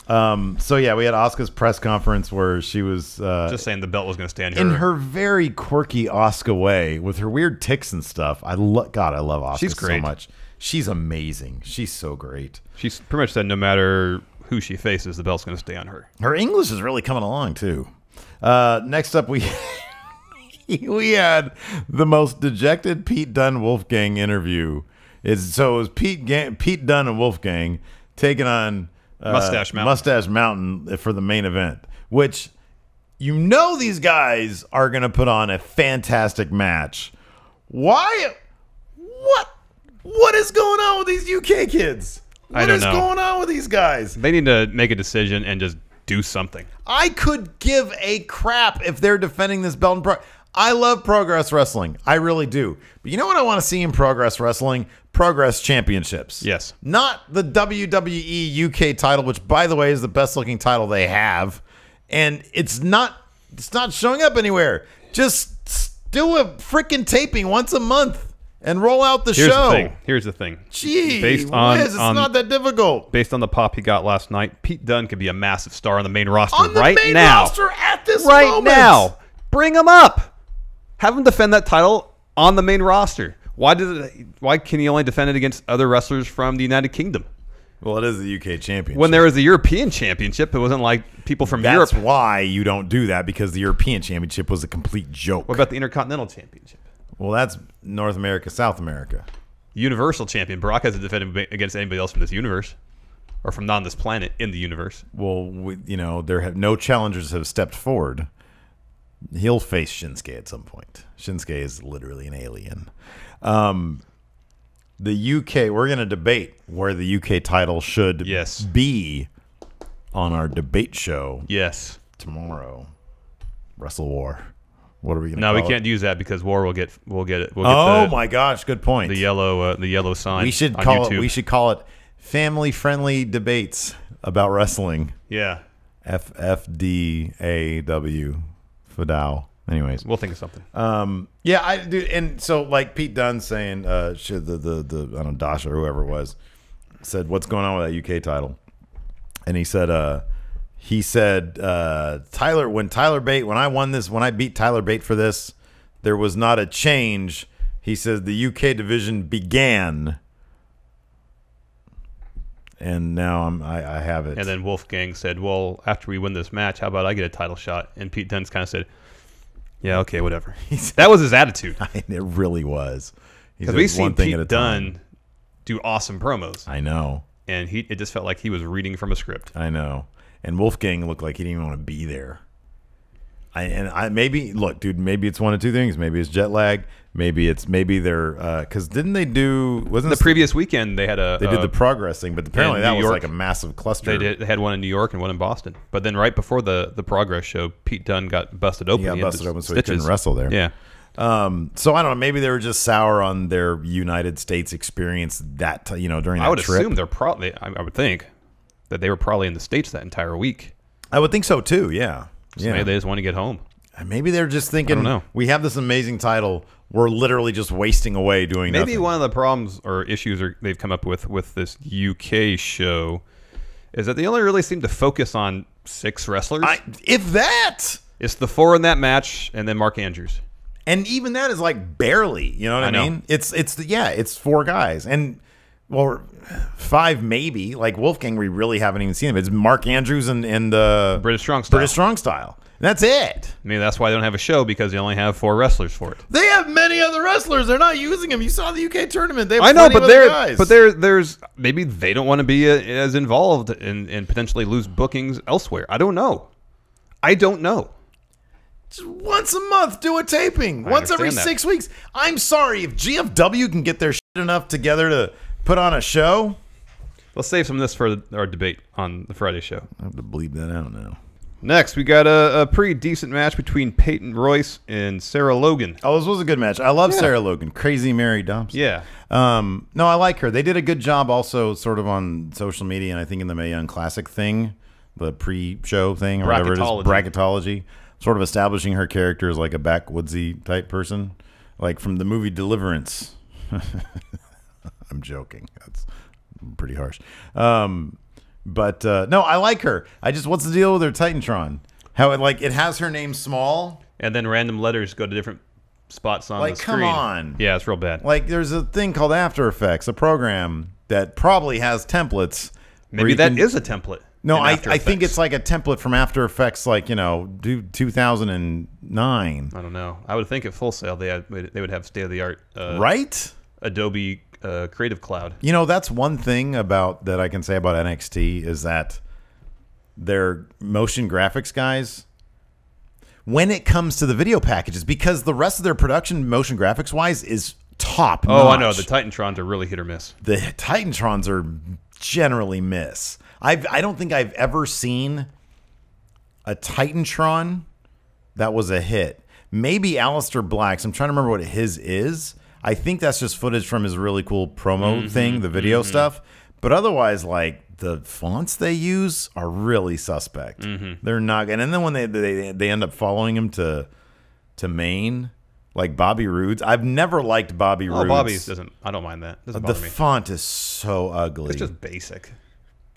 Speaker 1: So yeah, we had Asuka's press conference where she was
Speaker 6: just saying the belt was going to stand
Speaker 1: in her very quirky Asuka way with her weird tics and stuff. I love Asuka
Speaker 6: She's great.
Speaker 1: so much. She's amazing. She's so great.
Speaker 6: She's pretty much said no matter who she faces, the belt's going to stay on her.
Speaker 1: Her English is really coming along, too. Next up, we had the most dejected Pete Dunne Wolfgang interview. It was Pete Dunne and Wolfgang taking on Mustache Mountain for the main event, which these guys are going to put on a fantastic match. Why? What is going on with these UK kids?
Speaker 6: I don't know.
Speaker 1: What is going on with these guys?
Speaker 6: They need to make a decision and just do something.
Speaker 1: I could give a crap if they're defending this belt. I love Progress Wrestling. I really do. But you know what I want to see in Progress Wrestling? Progress Championships.
Speaker 6: Yes.
Speaker 1: Not the WWE UK title, which, by the way, is the best-looking title they have. And it's not showing up anywhere. Just do a freaking taping once a month and roll out the show.
Speaker 6: Here's the thing.
Speaker 1: Gee, it's not that difficult.
Speaker 6: Based on the pop he got last night, Pete Dunne could be a massive star on the main roster
Speaker 1: on the main roster at this moment.
Speaker 6: Right now. Bring him up. Have him defend that title on the main roster. Why can he only defend it against other wrestlers from the United Kingdom?
Speaker 1: Well, it is the UK Championship.
Speaker 6: When there was the European Championship, it wasn't like people from Europe.
Speaker 1: That's why you don't do that, because the European Championship was a complete joke.
Speaker 6: What about the Intercontinental Championship?
Speaker 1: Well, that's North America, South America.
Speaker 6: Universal Champion. Brock hasn't defended against anybody else from this universe or from this planet in the universe.
Speaker 1: Well, no challengers have stepped forward. He'll face Shinsuke at some point. Shinsuke is literally an alien. The UK, we're going to debate where the UK title should be on our debate show.
Speaker 6: Yes.
Speaker 1: Tomorrow. Wrestle War. What are we going to
Speaker 6: call
Speaker 1: it?
Speaker 6: No, we can't use that because War will get it.
Speaker 1: My gosh, good point.
Speaker 6: The yellow sign.
Speaker 1: We should call it Family Friendly Debates about Wrestling.
Speaker 6: Yeah.
Speaker 1: FFDAW. Fadao. Anyways,
Speaker 6: we'll think of something.
Speaker 1: Yeah, I do. And so, like Pete Dunne saying, should the I don't know, Dasha or whoever it was said, "What's going on with that UK title?" And he said, Tyler, when I beat Tyler Bate for this, there was not a change. He says the UK division began, and now I have it.
Speaker 6: And then Wolfgang said, "Well, after we win this match, how about I get a title shot?" And Pete Dunne kind of said, "Yeah, okay, whatever." That was his attitude.
Speaker 1: It really was.
Speaker 6: Because we've seen Pete Dunne do awesome promos.
Speaker 1: I know.
Speaker 6: And it just felt like he was reading from a script.
Speaker 1: I know. And Wolfgang looked like he didn't even want to be there. Maybe it's one of two things. Maybe it's jet lag. Maybe they're because didn't they do
Speaker 6: the previous weekend they did
Speaker 1: the Progress thing, but apparently that was like a massive cluster.
Speaker 6: They had one in New York and one in Boston. But then right before the Progress show, Pete Dunne got busted open.
Speaker 1: He got busted open, so he couldn't wrestle there.
Speaker 6: Yeah.
Speaker 1: So I don't know. Maybe they were just sour on their United States experience during that trip.
Speaker 6: I would assume they're probably. I would think that they were probably in the States that entire week.
Speaker 1: I would think so too. Yeah.
Speaker 6: So maybe they just want to get home.
Speaker 1: Maybe they're just thinking,
Speaker 6: I don't know.
Speaker 1: We have this amazing title. We're literally just wasting away doing nothing.
Speaker 6: Maybe one of the problems or issues they've come up with this UK show is that they only really seem to focus on 6 wrestlers.
Speaker 1: If that.
Speaker 6: It's the 4 in that match and then Mark Andrews.
Speaker 1: And even that is like barely, you know what I mean? It's 4 guys. And, 5 maybe. Like Wolfgang, we really haven't even seen him. It's Mark Andrews and
Speaker 6: British Strong Style.
Speaker 1: That's it.
Speaker 6: Maybe that's why they don't have a show, because they only have 4 wrestlers for it.
Speaker 1: They have many other wrestlers. They're not using them. You saw the UK tournament. They have
Speaker 6: there's maybe they don't want to be as involved and potentially lose bookings elsewhere. I don't know.
Speaker 1: Just once a month, do a taping. Once every 6 weeks. I'm sorry, if GFW can get their shit enough together to put on a show.
Speaker 6: Let's save some of this for our debate on the Friday show.
Speaker 1: I have to bleep that out now.
Speaker 6: Next, we got a pretty decent match between Peyton Royce and Sarah Logan.
Speaker 1: Oh, this was a good match. I love Sarah Logan. Crazy Mary Thompson.
Speaker 6: Yeah.
Speaker 1: No, I like her. They did a good job also sort of on social media, and I think in the Mae Young Classic thing, the pre-show thing, or whatever it is, bracketology, sort of establishing her character as like a backwoodsy type person, like from the movie Deliverance. I'm joking. That's pretty harsh. But no, I like her. What's the deal with her Titantron? How it has her name small,
Speaker 6: and then random letters go to different spots on
Speaker 1: Like,
Speaker 6: the screen.
Speaker 1: come on.
Speaker 6: Yeah, it's real bad.
Speaker 1: Like, there's a thing called After Effects, a program that probably has templates.
Speaker 6: Maybe that is a template.
Speaker 1: No,
Speaker 6: in
Speaker 1: I
Speaker 6: After
Speaker 1: think
Speaker 6: Effects.
Speaker 1: it's like a template from After Effects, like, 2009.
Speaker 6: I don't know. I would think at Full Sail they would have state of the art
Speaker 1: Right?
Speaker 6: Adobe Creative Cloud.
Speaker 1: That's one thing that I can say about NXT is that their motion graphics guys, when it comes to the video packages, because the rest of their production motion graphics wise is top notch.
Speaker 6: Oh, I know. The Titantrons are really hit or miss.
Speaker 1: The Titantrons are generally miss. I don't think I've ever seen a Titantron that was a hit. Maybe Aleister Black's. I'm trying to remember what his is. I think that's just footage from his really cool promo thing, the video stuff. But otherwise, like, the fonts they use are really suspect. They're not. And then when they end up following him to Maine, like Bobby Roode's. I've never liked Bobby Roode's.
Speaker 6: Oh, Bobby's doesn't. I don't mind that. Doesn't
Speaker 1: The
Speaker 6: bother me.
Speaker 1: font is so ugly.
Speaker 6: It's just basic.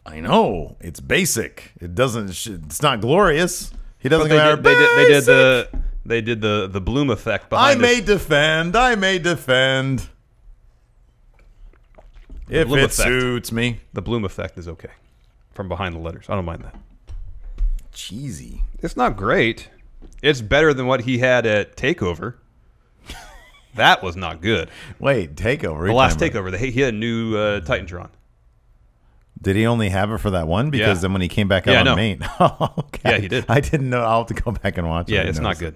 Speaker 1: I know it's basic. It doesn't. It's not glorious. He doesn't.
Speaker 6: But they did the bloom effect behind.
Speaker 1: I may defend. If
Speaker 6: bloom
Speaker 1: it
Speaker 6: effect.
Speaker 1: suits me.
Speaker 6: The bloom effect is okay from behind the letters. I don't mind that.
Speaker 1: Cheesy.
Speaker 6: It's not great. It's better than what he had at Takeover. That was not good.
Speaker 1: Wait, Takeover.
Speaker 6: The last Takeover. He had a new Titantron.
Speaker 1: Did he only have it for that one? Because then when he came back out on Maine. Oh, okay.
Speaker 6: Yeah, he did.
Speaker 1: I didn't know. I'll have to go back and watch it.
Speaker 6: Yeah, it's not good.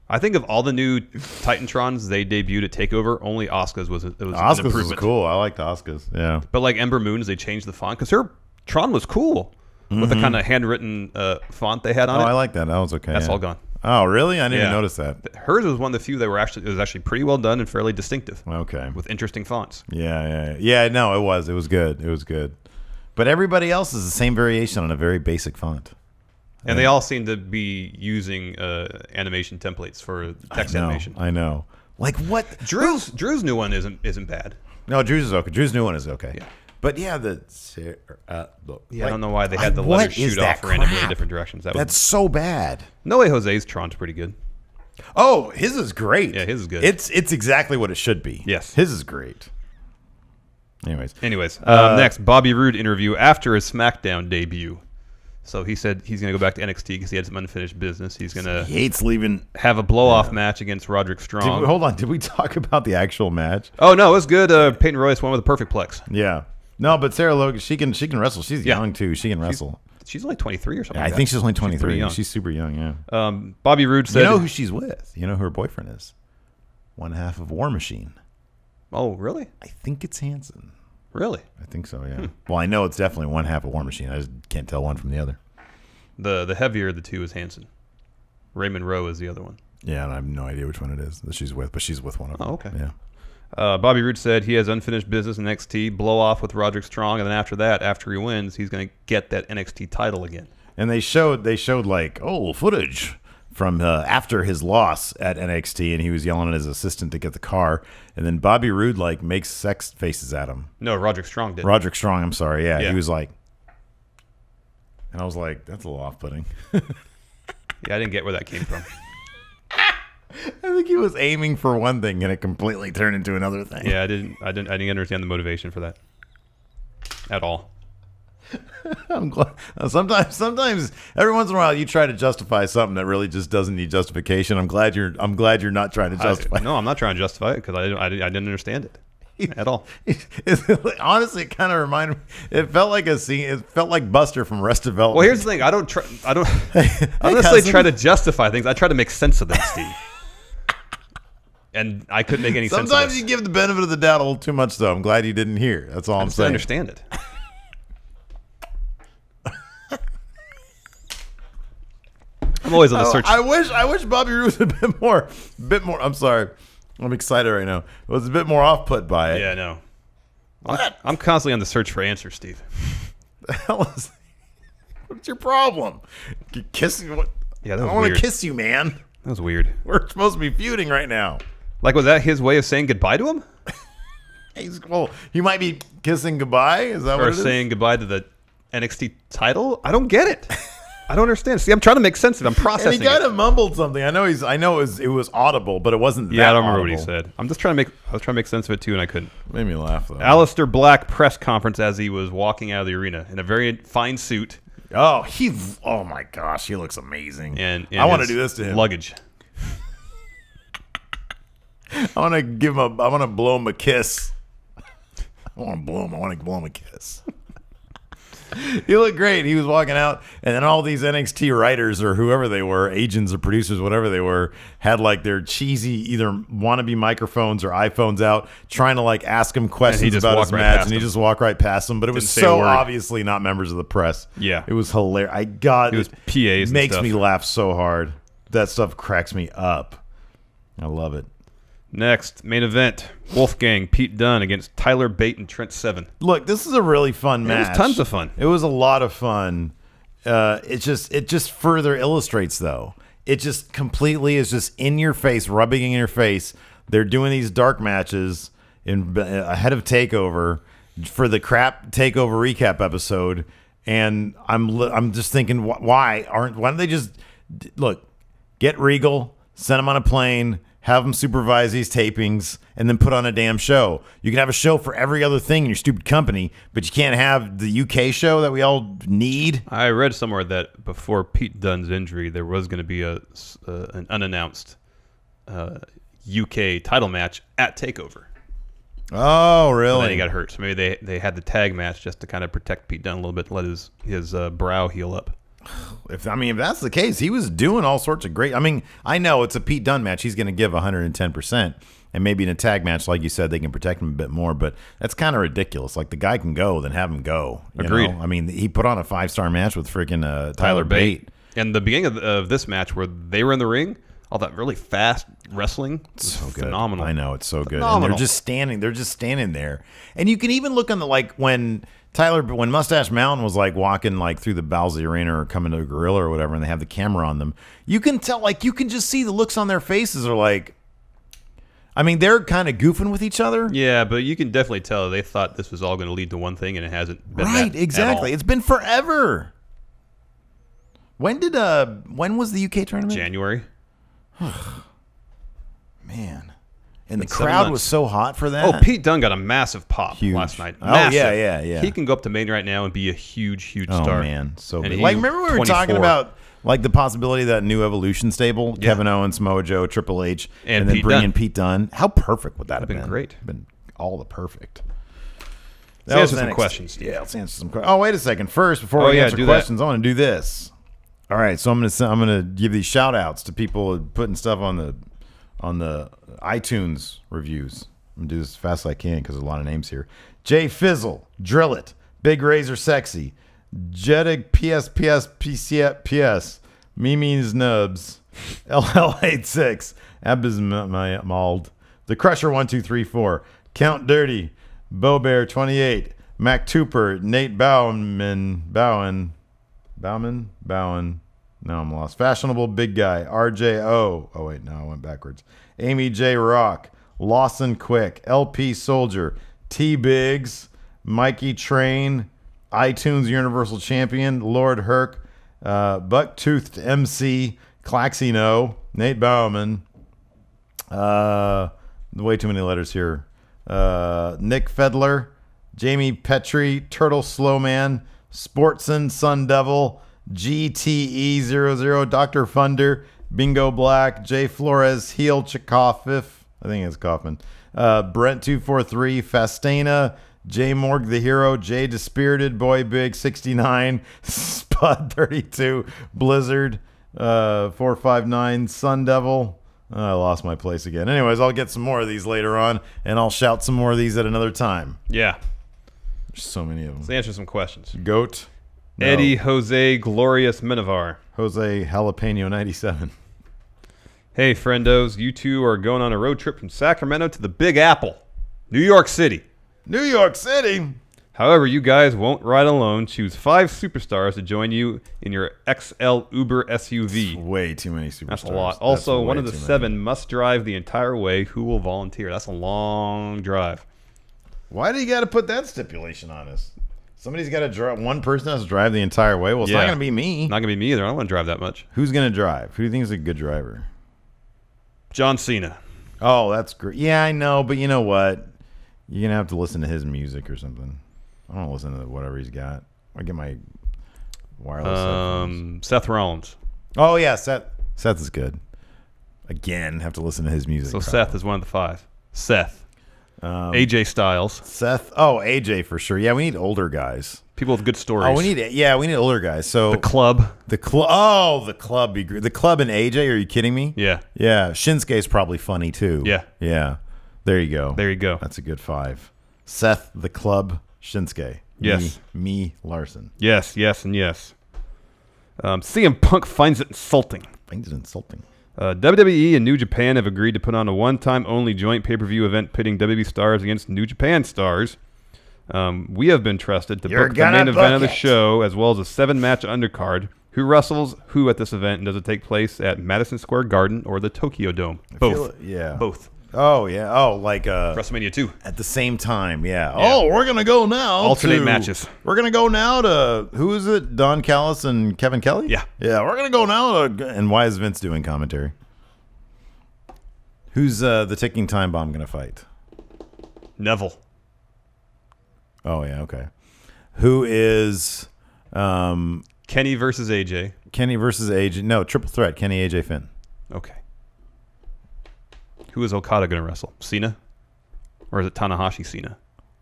Speaker 6: I think of all the new Titantrons they debuted at Takeover, only Asuka's was an
Speaker 1: Asuka's was
Speaker 6: improvement.
Speaker 1: cool. I liked Asuka's. Yeah.
Speaker 6: But like Ember Moons, they changed the font because her Tron was cool with the kind of handwritten font they had on it.
Speaker 1: Oh, I like that. That was okay.
Speaker 6: That's all gone.
Speaker 1: Oh, really? I didn't even notice that.
Speaker 6: Hers was one of the few that were actually pretty well done and fairly distinctive.
Speaker 1: Okay.
Speaker 6: With interesting fonts.
Speaker 1: Yeah. No, it was. It was good. It was good. But everybody else is the same variation on a very basic font.
Speaker 6: And they all seem to be using animation templates for text animation.
Speaker 1: I know. Like what?
Speaker 6: Drew's new one isn't bad.
Speaker 1: No, Drew's is okay. Drew's new one is okay.
Speaker 6: Yeah.
Speaker 1: But yeah,
Speaker 6: I don't know why they had the letters shoot off randomly in different directions.
Speaker 1: That's so bad.
Speaker 6: No Way Jose's Tron's pretty good.
Speaker 1: Oh, his is great.
Speaker 6: Yeah, his is good.
Speaker 1: It's exactly what it should be.
Speaker 6: Yes.
Speaker 1: His is great. Anyways,
Speaker 6: next, Bobby Roode interview after his SmackDown debut. So he said he's going to go back to NXT because he had some unfinished business. He's going to
Speaker 1: he hates leaving.
Speaker 6: Have a blow-off match agast Roderick Strong.
Speaker 1: Hold on. Did we talk about the actual match?
Speaker 6: Oh, no, it was good. Peyton Royce won with a perfect plex.
Speaker 1: Yeah. No, but Sarah Logan, she can wrestle. She's young, too. She can wrestle.
Speaker 6: She's only 23 or something.
Speaker 1: Yeah, I think she's only 23. She's super young, yeah.
Speaker 6: Bobby Roode said...
Speaker 1: You know who she's with? You know who her boyfriend is? One half of War Machine.
Speaker 6: Oh, really?
Speaker 1: I think it's Hanson.
Speaker 6: Really?
Speaker 1: I think so, yeah. Well, I know it's definitely one half of War Machine. I just can't tell one from the other.
Speaker 6: The heavier of the two is Hanson. Raymond Rowe is the other one.
Speaker 1: Yeah, and I have no idea which one it is that she's with, but she's with one of them.
Speaker 6: Oh, okay.
Speaker 1: Yeah.
Speaker 6: Bobby Roode said he has unfinished business in NXT, blow off with Roderick Strong, and then after that, after he wins, he's going to get that NXT title again.
Speaker 1: And they showed like footage from after his loss at NXT, and he was yelling at his assistant to get the car, and then Bobby Roode like makes sex faces at him.
Speaker 6: No, Roderick Strong did.
Speaker 1: Roderick Strong, I'm sorry, yeah. He was like, and I was like, that's a little off-putting.
Speaker 6: Yeah, I didn't get where that came from.
Speaker 1: I think he was aiming for one thing, and it completely turned into another thing.
Speaker 6: Yeah, I didn't understand the motivation for that at all.
Speaker 1: I'm glad. Sometimes, every once in a while, you try to justify something that really just doesn't need justification. I'm glad you're not trying to justify.
Speaker 6: No, I'm not trying to justify it because I didn't understand it at all.
Speaker 1: Honestly, it kind of reminded me. It felt like a scene. It felt like Buster from Arrested Development.
Speaker 6: Well, here's the thing. I don't honestly try to justify things. I try to make sense of them, Steve. And I couldn't make any sense of it.
Speaker 1: Sometimes you give the benefit of the doubt a little too much, though. I'm glad you didn't hear. That's all I'm saying.
Speaker 6: I understand it. I'm always on the search.
Speaker 1: I wish Bobby Roode was a bit more. I'm sorry. I'm excited right now. It was a bit more off-put by it.
Speaker 6: Yeah, no. I'm constantly on the search for answers, Steve.
Speaker 1: The hell is? What's your problem? Kissing? What?
Speaker 6: Yeah, that was
Speaker 1: I want
Speaker 6: weird.
Speaker 1: to kiss you, man.
Speaker 6: That was weird.
Speaker 1: We're supposed to be feuding right now.
Speaker 6: Like, was that his way of saying goodbye to him?
Speaker 1: He might be kissing goodbye. Is that what it is?
Speaker 6: Or saying goodbye to the NXT title? I don't get it. I don't understand. See, I'm trying to make sense of it. I'm processing.
Speaker 1: And he kind of mumbled something. I know it was audible, but it wasn't.
Speaker 6: Yeah,
Speaker 1: that
Speaker 6: I don't remember
Speaker 1: audible.
Speaker 6: what he said. I was trying to make sense of it too, and I couldn't.
Speaker 1: Made me laugh though.
Speaker 6: Aleister Black press conference as he was walking out of the arena in a very fine suit.
Speaker 1: Oh my gosh, he looks amazing.
Speaker 6: And
Speaker 1: I want to do this to him.
Speaker 6: Luggage.
Speaker 1: I want to blow him a kiss. I want to blow him a kiss. He looked great. He was walking out, and then all these NXT writers or whoever they were, agents or producers, whatever they were, had like their cheesy either wannabe microphones or iPhones out, trying to like ask him questions about his match, and he just walked right past them. But it was so obviously not members of the press.
Speaker 6: Yeah,
Speaker 1: it was hilarious. It was
Speaker 6: PAs.
Speaker 1: Makes me laugh so hard. That stuff cracks me up. I love it.
Speaker 6: Next, main event. Wolfgang, Pete Dunne against Tyler Bate and Trent Seven.
Speaker 1: Look, this is a really fun match.
Speaker 6: It was tons of fun.
Speaker 1: It was a lot of fun. It just further illustrates, though. It just completely is just in your face, rubbing in your face. They're doing these dark matches ahead of TakeOver for the crap TakeOver recap episode, and I'm just thinking, why don't they just look, get Regal, send him on a plane, have them supervise these tapings, and then put on a damn show. You can have a show for every other thing in your stupid company, but you can't have the UK show that we all need.
Speaker 6: I read somewhere that before Pete Dunne's injury, there was going to be an unannounced UK title match at TakeOver.
Speaker 1: Oh, really?
Speaker 6: And then he got hurt. So maybe they had the tag match just to kind of protect Pete Dunne a little bit, to let his brow heal up.
Speaker 1: If that's the case, he was doing all sorts of great. I mean, I know it's a Pete Dunne match. He's going to give 110%. And maybe in a tag match, like you said, they can protect him a bit more. But that's kind of ridiculous. Like, the guy can go, then have him go.
Speaker 6: Agreed.
Speaker 1: Know? I mean, he put on a 5-star match with freaking Tyler Bate.
Speaker 6: And the beginning of this match where they were in the ring, all that really fast wrestling, was
Speaker 1: so good.
Speaker 6: Phenomenal.
Speaker 1: I know, it's so good.
Speaker 6: Phenomenal.
Speaker 1: And they're just standing there. And you can even look on the, like, when Mustache Mountain was like walking like through the bowels of the arena or coming to a gorilla or whatever, and they have the camera on them, you can tell, like, you can just see the looks on their faces are like, I mean, they're kind of goofing with each other.
Speaker 6: Yeah, but you can definitely tell they thought this was all going to lead to one thing, and it hasn't been
Speaker 1: Right,
Speaker 6: that
Speaker 1: exactly.
Speaker 6: at all.
Speaker 1: It's been forever. When was the UK tournament?
Speaker 6: January.
Speaker 1: Man. And the
Speaker 6: It's 7
Speaker 1: crowd
Speaker 6: months.
Speaker 1: was so hot for that.
Speaker 6: Oh, Pete Dunne got a massive pop
Speaker 1: Huge.
Speaker 6: last night.
Speaker 1: Oh,
Speaker 6: Massive.
Speaker 1: yeah.
Speaker 6: He can go up to main right now and be a huge star.
Speaker 1: Oh, man. So
Speaker 6: And
Speaker 1: good.
Speaker 6: he
Speaker 1: Like, remember we were
Speaker 6: 24.
Speaker 1: talking about like the possibility of that new Evolution stable,
Speaker 6: Yeah.
Speaker 1: Kevin Owens, Samoa Joe, Triple H,
Speaker 6: And
Speaker 1: then
Speaker 6: Pete
Speaker 1: bring in
Speaker 6: Dunne.
Speaker 1: Pete Dunne. How perfect would that have
Speaker 6: been great.
Speaker 1: Been all the perfect.
Speaker 6: Let's
Speaker 1: was
Speaker 6: answer some
Speaker 1: NXT.
Speaker 6: questions, Steve.
Speaker 1: Yeah, let's answer some questions. Oh, wait a second. First, before we
Speaker 6: yeah,
Speaker 1: answer
Speaker 6: do that.
Speaker 1: questions, I want to do this. All right, so I'm gonna give these shout outs to people putting stuff on the iTunes reviews. I'm gonna do this as fast as I can because there's a lot of names here. Jay Fizzle, Drill It, Big Razor Sexy, Jedig PS, Mimi's Nubs, LL86, Abismald, The Crusher 1234, Count Dirty, Bo Bear 28, Mac Tooper, Nate Bowen. Now I'm lost. Fashionable Big Guy, RJO. Oh wait, no, I went backwards. Amy J Rock, Lawson Quick, LP Soldier, T Biggs, Mikey Train, iTunes Universal Champion, Lord Herc, Bucktoothed MC, Claxino, Nate Bauman. Way too many letters here. Nick Fedler, Jamie Petrie, Turtle Slowman, Sportson, Sun Devil, GTE00, Dr. Funder, Bingo Black, Jay Flores, Heel Chikoff, I think it's Kaufman, Brent243, Fastana, J Morg the Hero, J Dispirited, Boy Big 69, Spud 32, Blizzard 459, Sun Devil. I lost my place again. Anyways, I'll get some more of these later on, and I'll shout some more of these at another time.
Speaker 6: Yeah.
Speaker 1: There's so many of them.
Speaker 6: Let's answer some questions.
Speaker 1: Goat. No.
Speaker 6: Eddie Jose Glorious Minivar.
Speaker 1: Jose Jalapeno 97.
Speaker 6: Hey, friendos. You two are going on a road trip from Sacramento to the Big Apple, New York City.
Speaker 1: New York City.
Speaker 6: However, you guys won't ride alone. Choose 5 superstars to join you in your XL Uber SUV.
Speaker 1: Way too many superstars.
Speaker 6: That's a lot. Also, one of the 7 must drive the entire way. Who will volunteer? That's a long drive.
Speaker 1: Why do you got to put that stipulation on us? Somebody's got to drive. One person has to drive the entire way. Well, it's not going to be me.
Speaker 6: Not going to be me either. I don't want to drive that much.
Speaker 1: Who's going to drive? Who do you think is a good driver?
Speaker 6: John Cena.
Speaker 1: Oh, that's great. Yeah, I know, but you know what? You're going to have to listen to his music or something. I don't listen to whatever he's got. I get my wireless headphones.
Speaker 6: Seth Rollins.
Speaker 1: Oh, yeah, Seth. Seth is good. Again, have to listen to his music.
Speaker 6: So Seth is one of the 5. Seth. AJ Styles.
Speaker 1: Seth. Oh, AJ for sure. Yeah, we need older guys.
Speaker 6: People with good stories.
Speaker 1: Oh, we need older guys. So
Speaker 6: the club.
Speaker 1: The club be great. The club and AJ, are you kidding me?
Speaker 6: Yeah.
Speaker 1: Yeah. Shinsuke's probably funny too.
Speaker 6: Yeah.
Speaker 1: Yeah. There you go.
Speaker 6: There you go.
Speaker 1: That's a good 5. Seth, the club, Shinsuke.
Speaker 6: Yes.
Speaker 1: Me Larson.
Speaker 6: Yes, and yes. CM Punk finds it insulting. WWE and New Japan have agreed to put on a one-time only joint pay-per-view event pitting WWE stars against New Japan stars. We have been trusted to book the main event of the show, as well as a 7-match undercard. Who wrestles who at this event, and does it take place at Madison Square Garden or the Tokyo Dome? Both. Both.
Speaker 1: Oh, yeah. Oh, like
Speaker 6: WrestleMania 2.
Speaker 1: At the same time, yeah. Oh, we're going to go now.
Speaker 6: Alternate matches.
Speaker 1: We're going to go now to, who is it? Don Callis and Kevin Kelly?
Speaker 6: Yeah.
Speaker 1: Yeah, we're going to go now to, and why is Vince doing commentary? Who's the ticking time bomb going to fight?
Speaker 6: Neville.
Speaker 1: Oh, yeah, okay. Who is...
Speaker 6: Kenny versus AJ.
Speaker 1: Kenny versus AJ. No, triple threat. Kenny, AJ, Finn.
Speaker 6: Okay. Who is Okada going to wrestle? Cena? Or is it Tanahashi Cena?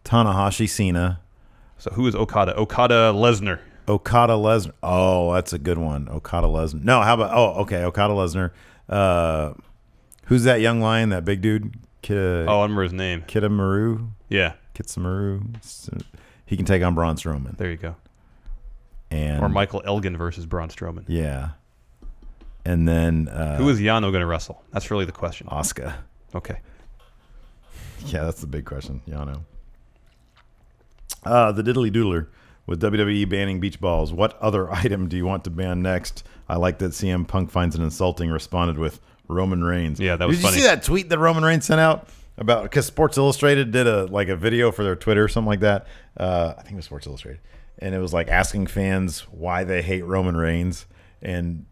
Speaker 1: Tanahashi Cena.
Speaker 6: So who is Okada? Okada Lesnar.
Speaker 1: Okada Lesnar. Oh, that's a good one. Okada Lesnar. No, how about... Oh, okay. Okada Lesnar. Who's that young lion, that big dude?
Speaker 6: I remember his name.
Speaker 1: Kitamaru?
Speaker 6: Yeah.
Speaker 1: Kitsamaru. He can take on Braun Strowman.
Speaker 6: There you go.
Speaker 1: And
Speaker 6: or Michael Elgin versus Braun Strowman.
Speaker 1: Yeah. And then...
Speaker 6: who is Yano going to wrestle? That's really the question.
Speaker 1: Asuka.
Speaker 6: Okay.
Speaker 1: Yeah, that's the big question. Yano. The Diddly Doodler. With WWE banning beach balls, what other item do you want to ban next? I like that CM Punk finds it insulting, responded with Roman Reigns.
Speaker 6: Yeah, that was funny.
Speaker 1: Did you see that tweet that Roman Reigns sent out? About, because Sports Illustrated did a video for their Twitter or something like that. I think it was Sports Illustrated. And it was like asking fans why they hate Roman Reigns. And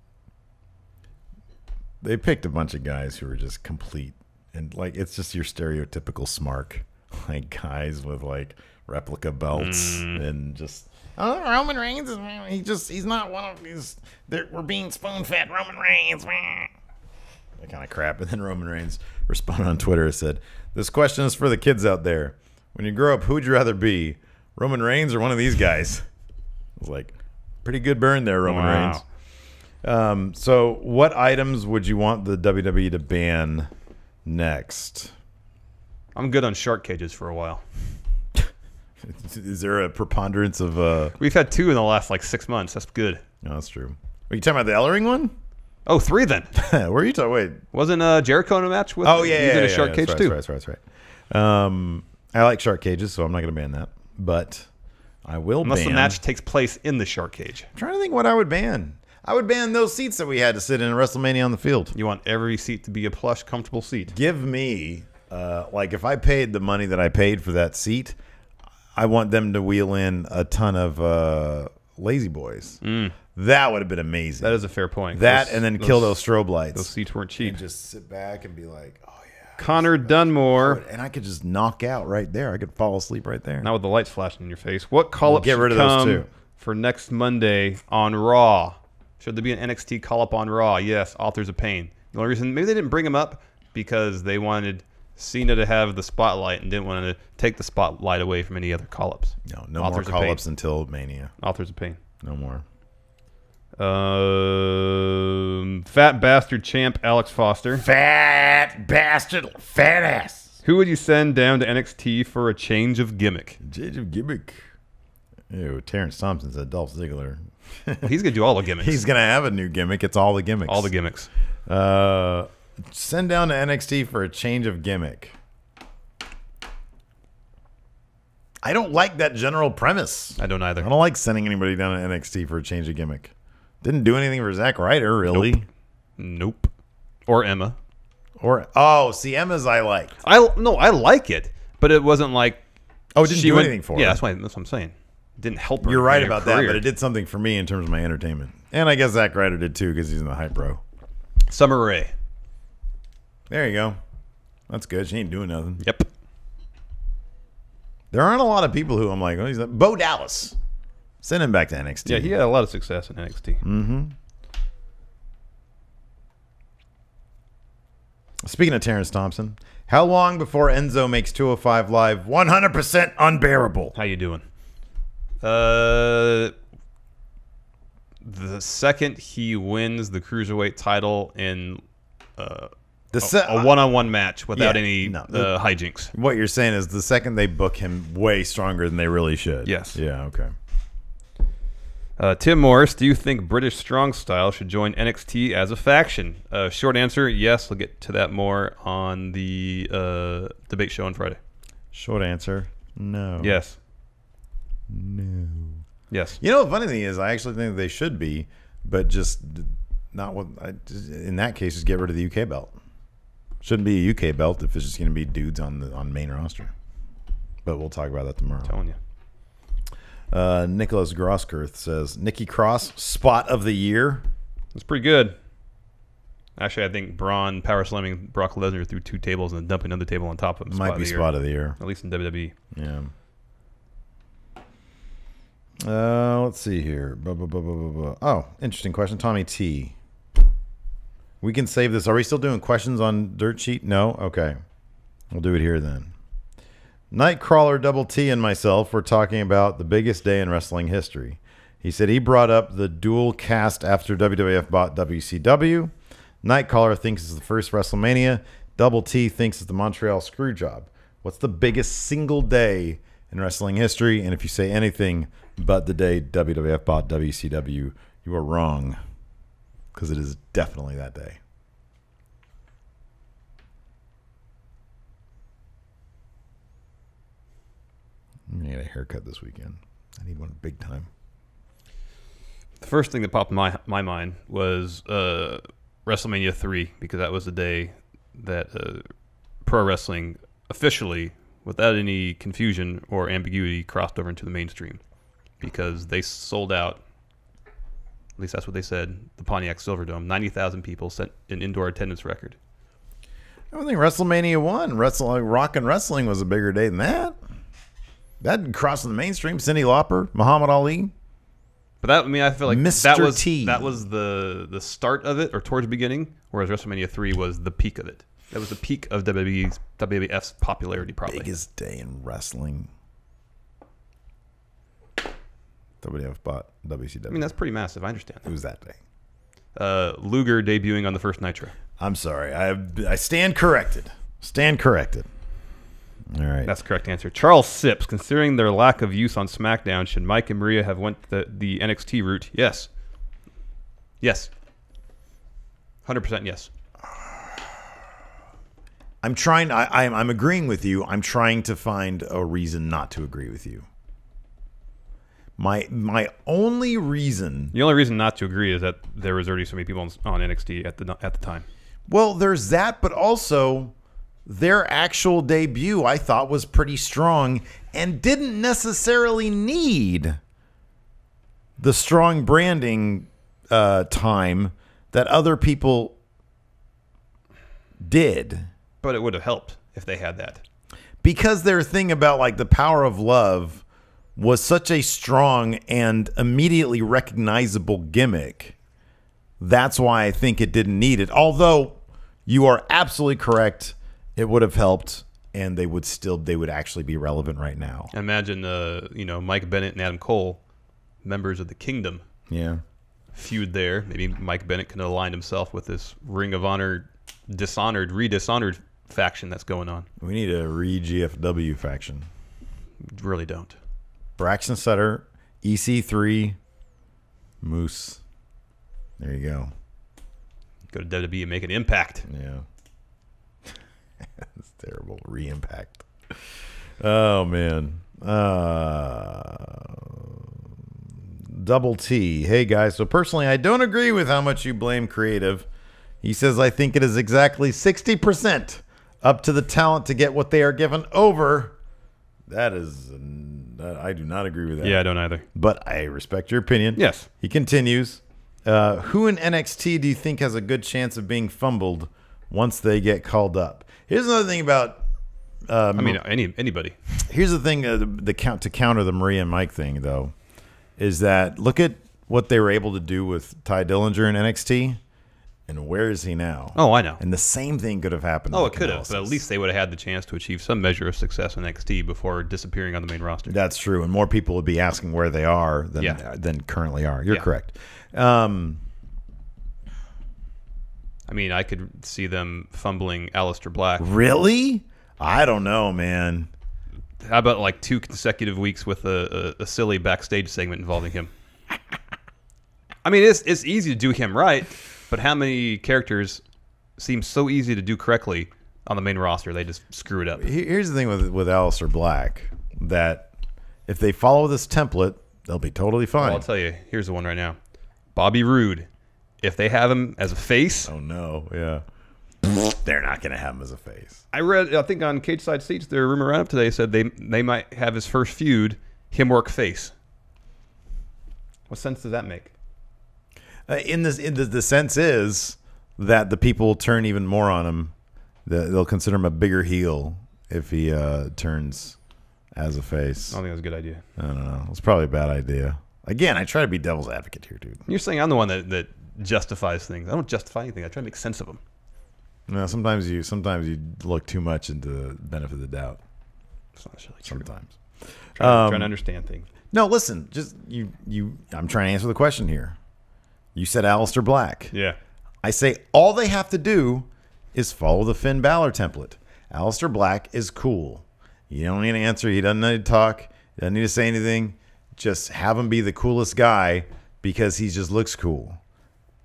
Speaker 1: they picked a bunch of guys who were just complete. And like, it's just your stereotypical smark. Like guys with like replica belts and just, oh, Roman Reigns, he's not one of these, we're being spoon-fed Roman Reigns. That kind of crap. And then Roman Reigns responded on Twitter and said, this question is for the kids out there. When you grow up, who would you rather be? Roman Reigns or one of these guys? I was like, pretty good burn there, Roman Reigns. So what items would you want the WWE to ban next?
Speaker 6: I'm good on shark cages for a while.
Speaker 1: Is there a preponderance of...
Speaker 6: We've had 2 in the last, 6 months. That's good.
Speaker 1: No, that's true. Are you talking about the Ellering one?
Speaker 6: Oh, 3 then.
Speaker 1: Where are you talking? Wait.
Speaker 6: Wasn't Jericho in a match with...
Speaker 1: Oh, yeah,
Speaker 6: he's in a shark cage, too.
Speaker 1: That's right. I like shark cages, so I'm not going to ban that. But I will
Speaker 6: Unless the match takes place in the shark cage.
Speaker 1: I'm trying to think what I would ban. I would ban those seats that we had to sit in WrestleMania on the field.
Speaker 6: You want every seat to be a plush, comfortable seat.
Speaker 1: Give me, if I paid the money that I paid for that seat, I want them to wheel in a ton of Lazy Boys. That would have been amazing.
Speaker 6: That is a fair point.
Speaker 1: And then kill those strobe lights.
Speaker 6: Those seats weren't cheap.
Speaker 1: And just sit back and be like, oh, yeah.
Speaker 6: Connor Dunmore.
Speaker 1: And I could just knock out right there. I could fall asleep right there.
Speaker 6: Not with the lights flashing in your face. What call-up
Speaker 1: get rid of those too
Speaker 6: for next Monday on Raw? Should there be an NXT call-up on Raw? Yes, Authors of Pain. The only reason, maybe they didn't bring him up because they wanted Cena to have the spotlight and didn't want to take the spotlight away from any other call-ups.
Speaker 1: No more call-ups until Mania.
Speaker 6: Authors of Pain.
Speaker 1: No more.
Speaker 6: Fat bastard champ Alex Foster.
Speaker 5: Fat bastard, fat ass.
Speaker 6: Who would you send down to NXT for a change of gimmick?
Speaker 1: Change of gimmick. Ew, Terrence Thompson said Dolph Ziggler.
Speaker 6: Well, he's going to do all the gimmicks.
Speaker 1: He's going to have a new gimmick. It's all the gimmicks.
Speaker 6: All the gimmicks.
Speaker 1: Send down to NXT for a change of gimmick. I don't like that general premise.
Speaker 6: I don't either.
Speaker 1: I don't like sending anybody down to NXT for a change of gimmick. Didn't do anything for Zack Ryder, really.
Speaker 6: Nope. Or Emma.
Speaker 1: Emma's I like.
Speaker 6: I like it, but it wasn't like...
Speaker 1: Oh, it didn't do anything for her.
Speaker 6: Yeah, that's what I'm saying. didn't help her.
Speaker 1: You're right
Speaker 6: in her
Speaker 1: about that,
Speaker 6: career.
Speaker 1: but it did something for me in terms of my entertainment. And I guess Zack Ryder did too because he's in the Hype Bro.
Speaker 6: Summer Rae.
Speaker 1: There you go. That's good. She ain't doing nothing.
Speaker 6: Yep.
Speaker 1: There aren't a lot of people who I'm like, oh, he's like, Bo Dallas. Send him back to NXT.
Speaker 6: Yeah, he had a lot of success in NXT.
Speaker 1: Mm-hmm. Speaking of Terrence Thompson, how long before Enzo makes 205 Live 100% unbearable?
Speaker 6: How you doing? The second he wins the Cruiserweight title in a one-on-one match without any hijinks.
Speaker 1: What you're saying is the second they book him way stronger than they really should.
Speaker 6: Yes.
Speaker 1: Yeah, okay.
Speaker 6: Tim Morris, do you think British Strong Style should join NXT as a faction? Short answer, yes. We'll get to that more on the debate show on Friday.
Speaker 1: Short answer, no.
Speaker 6: Yes.
Speaker 1: No.
Speaker 6: Yes.
Speaker 1: You know, the funny thing is, I actually think they should be, but just not what. In that case, just get rid of the UK belt. Shouldn't be a UK belt if it's just going to be dudes on main roster. But we'll talk about that tomorrow.
Speaker 6: I'm telling you.
Speaker 1: Nicholas Grosskirth says, Nikki Cross, spot of the year.
Speaker 6: It's pretty good. Actually, I think Braun power slamming Brock Lesnar through 2 tables and then dumping another table on top of him.
Speaker 1: Might be spot of the year.
Speaker 6: At least in WWE.
Speaker 1: Yeah. Let's see here. Oh, interesting question. Tommy T. We can save this. Are we still doing questions on Dirt Sheet? No? Okay. We'll do it here then. Nightcrawler Double T and myself were talking about the biggest day in wrestling history. He said he brought up the dual cast after WWF bought WCW. Nightcrawler thinks it's the first WrestleMania. Double T thinks it's the Montreal Screwjob. What's the biggest single day in wrestling history? And if you say anything but the day WWF bought WCW, you are wrong, because it is definitely that day. I'm going to get a haircut this weekend. I need one big time.
Speaker 6: The first thing that popped in my mind was WrestleMania 3, because that was the day that pro wrestling officially, without any confusion or ambiguity, crossed over into the mainstream, because they sold out, at least that's what they said, the Pontiac Silverdome. 90,000 people, set an indoor attendance record.
Speaker 1: I don't think WrestleMania 1, Rock and Wrestling was a bigger day than that. That didn't cross in the mainstream. Cyndi Lauper, Muhammad Ali.
Speaker 6: But that, I mean, I feel like
Speaker 1: Mr. T.
Speaker 6: that was the start of it, or towards the beginning, whereas WrestleMania 3 was the peak of it. That was the peak of WWF's popularity, probably.
Speaker 1: Biggest day in wrestling. WWF bought WCW.
Speaker 6: I mean, that's pretty massive. I understand that.
Speaker 1: It was that day.
Speaker 6: Luger debuting on the first Nitro.
Speaker 1: I'm sorry. I stand corrected. Stand corrected. All right.
Speaker 6: That's the correct answer. Charles Sips, considering their lack of use on SmackDown, should Mike and Maria have went the NXT route? Yes. Yes. 100% yes.
Speaker 1: I'm agreeing with you. I'm trying to find a reason not to agree with you. My only reason.
Speaker 6: The only reason not to agree is that there was already so many people on NXT at the time.
Speaker 1: Well, there's that, but also their actual debut I thought was pretty strong and didn't necessarily need the strong branding time that other people did.
Speaker 6: But it would have helped if they had that.
Speaker 1: Because their thing about like the power of love was such a strong and immediately recognizable gimmick. That's why I think it didn't need it. Although you are absolutely correct, it would have helped, and they would actually be relevant right now.
Speaker 6: Imagine, Mike Bennett and Adam Cole, members of the Kingdom.
Speaker 1: Yeah.
Speaker 6: Feud there. Maybe Mike Bennett can align himself with this Ring of Honor redishonored faction that's going on.
Speaker 1: We need a re-GFW faction.
Speaker 6: Really don't.
Speaker 1: Braxton Sutter, EC3, Moose. There you go.
Speaker 6: Go to WWE and make an impact.
Speaker 1: Yeah. That's terrible. Re-impact. Oh, man. Double T. Hey, guys. So, personally, I don't agree with how much you blame creative. He says, I think it is exactly 60% up to the talent to get what they are given over. That is I do not agree with that.
Speaker 6: Yeah, I don't either.
Speaker 1: But I respect your opinion.
Speaker 6: Yes.
Speaker 1: He continues. Who in NXT do you think has a good chance of being fumbled once they get called up? Here's another thing about.
Speaker 6: I mean, anybody.
Speaker 1: Here's the thing. To counter the Maria and Mike thing, though, is that look at what they were able to do with Ty Dillinger in NXT, and where is he now?
Speaker 6: Oh, I know.
Speaker 1: And the same thing could have happened.
Speaker 6: Oh, it could have, but at least they would have had the chance to achieve some measure of success in NXT before disappearing on the main roster.
Speaker 1: That's true, and more people would be asking where they are than currently are. You're correct.
Speaker 6: I mean, I could see them fumbling Aleister Black.
Speaker 1: Really? I don't know, man.
Speaker 6: How about like 2 consecutive weeks with a silly backstage segment involving him? I mean, it's easy to do him right, but how many characters seem so easy to do correctly on the main roster? They just screw it up.
Speaker 1: Here's the thing with Aleister Black, that if they follow this template, they'll be totally fine.
Speaker 6: Well, I'll tell you. Here's the one right now. Bobby Roode. If they have him as a face.
Speaker 1: Oh, no. Yeah. They're not going to have him as a face.
Speaker 6: I think on Cage Side Seats, their rumor roundup today said they might have his first feud, him work face. What sense does that make?
Speaker 1: The sense is that the people will turn even more on him. They'll consider him a bigger heel if he turns as a face.
Speaker 6: I don't think that's a good idea.
Speaker 1: I don't know. It's probably a bad idea. Again, I try to be devil's advocate here, dude.
Speaker 6: You're saying I'm the one that justifies things. I don't justify anything. I try to make sense of them.
Speaker 1: No, sometimes you look too much into the benefit of the doubt.
Speaker 6: It's not necessarily true.
Speaker 1: Sometimes.
Speaker 6: Trying to understand things.
Speaker 1: No, listen. Just I'm trying to answer the question here. You said Aleister Black.
Speaker 6: Yeah.
Speaker 1: I say all they have to do is follow the Finn Balor template. Aleister Black is cool. You don't need an answer. He doesn't need to talk. He doesn't need to say anything. Just have him be the coolest guy because he just looks cool.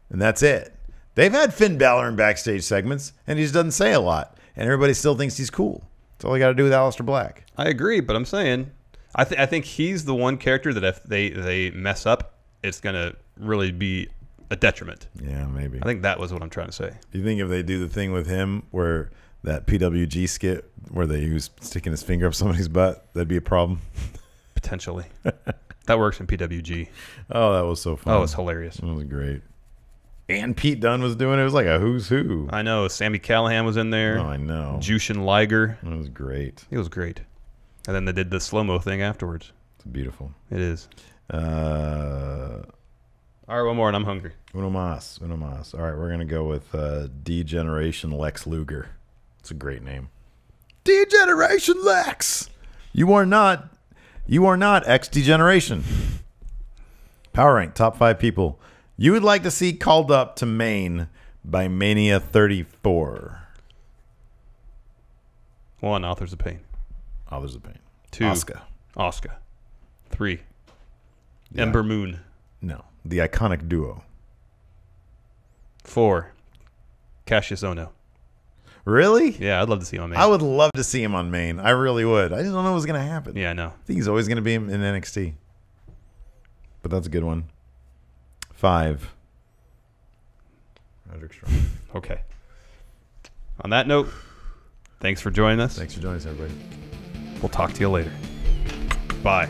Speaker 1: And that's it. They've had Finn Balor in backstage segments, and he just doesn't say a lot. And everybody still thinks he's cool. That's all you got to do with Aleister Black.
Speaker 6: I agree, but I'm saying I think he's the one character that if they mess up, it's going to really be a detriment.
Speaker 1: Yeah, maybe.
Speaker 6: I think that was what I'm trying to say.
Speaker 1: Do you think if they do the thing with him where that PWG skit where they use sticking his finger up somebody's butt, that'd be a problem?
Speaker 6: Potentially. That works in PWG.
Speaker 1: Oh, that was so fun.
Speaker 6: Oh, it was hilarious.
Speaker 1: It was great. And Pete Dunne was doing it. It was like a who's who.
Speaker 6: I know. Sammy Callahan was in there.
Speaker 1: Oh, I know.
Speaker 6: Jushin Liger.
Speaker 1: It was great.
Speaker 6: It was great. And then they did the slow-mo thing afterwards.
Speaker 1: It's beautiful.
Speaker 6: It is.
Speaker 1: All
Speaker 6: right, one more, and I'm hungry.
Speaker 1: Uno mas. All right, we're going to go with D-Generation Lex Luger. It's a great name. D-Generation Lex! You are not X-D-Generation. Power rank, top 5 people you would like to see called up to Maine by Mania 34.
Speaker 6: 1, Authors of Pain.
Speaker 1: Authors of Pain.
Speaker 6: 2, Asuka. 3, Ember Moon.
Speaker 1: No, the Iconic Duo.
Speaker 6: 4, Cassius Ohno.
Speaker 1: Really?
Speaker 6: Yeah, I'd love to see him on Maine.
Speaker 1: I would love to see him on Maine. I really would. I just don't know what's going to happen.
Speaker 6: Yeah, I know.
Speaker 1: I think he's always going to be in NXT. But that's a good one. 5, Roderick Strong.
Speaker 6: Okay. On that note, thanks for joining us.
Speaker 1: Thanks for joining us, everybody.
Speaker 6: We'll talk to you later. Bye.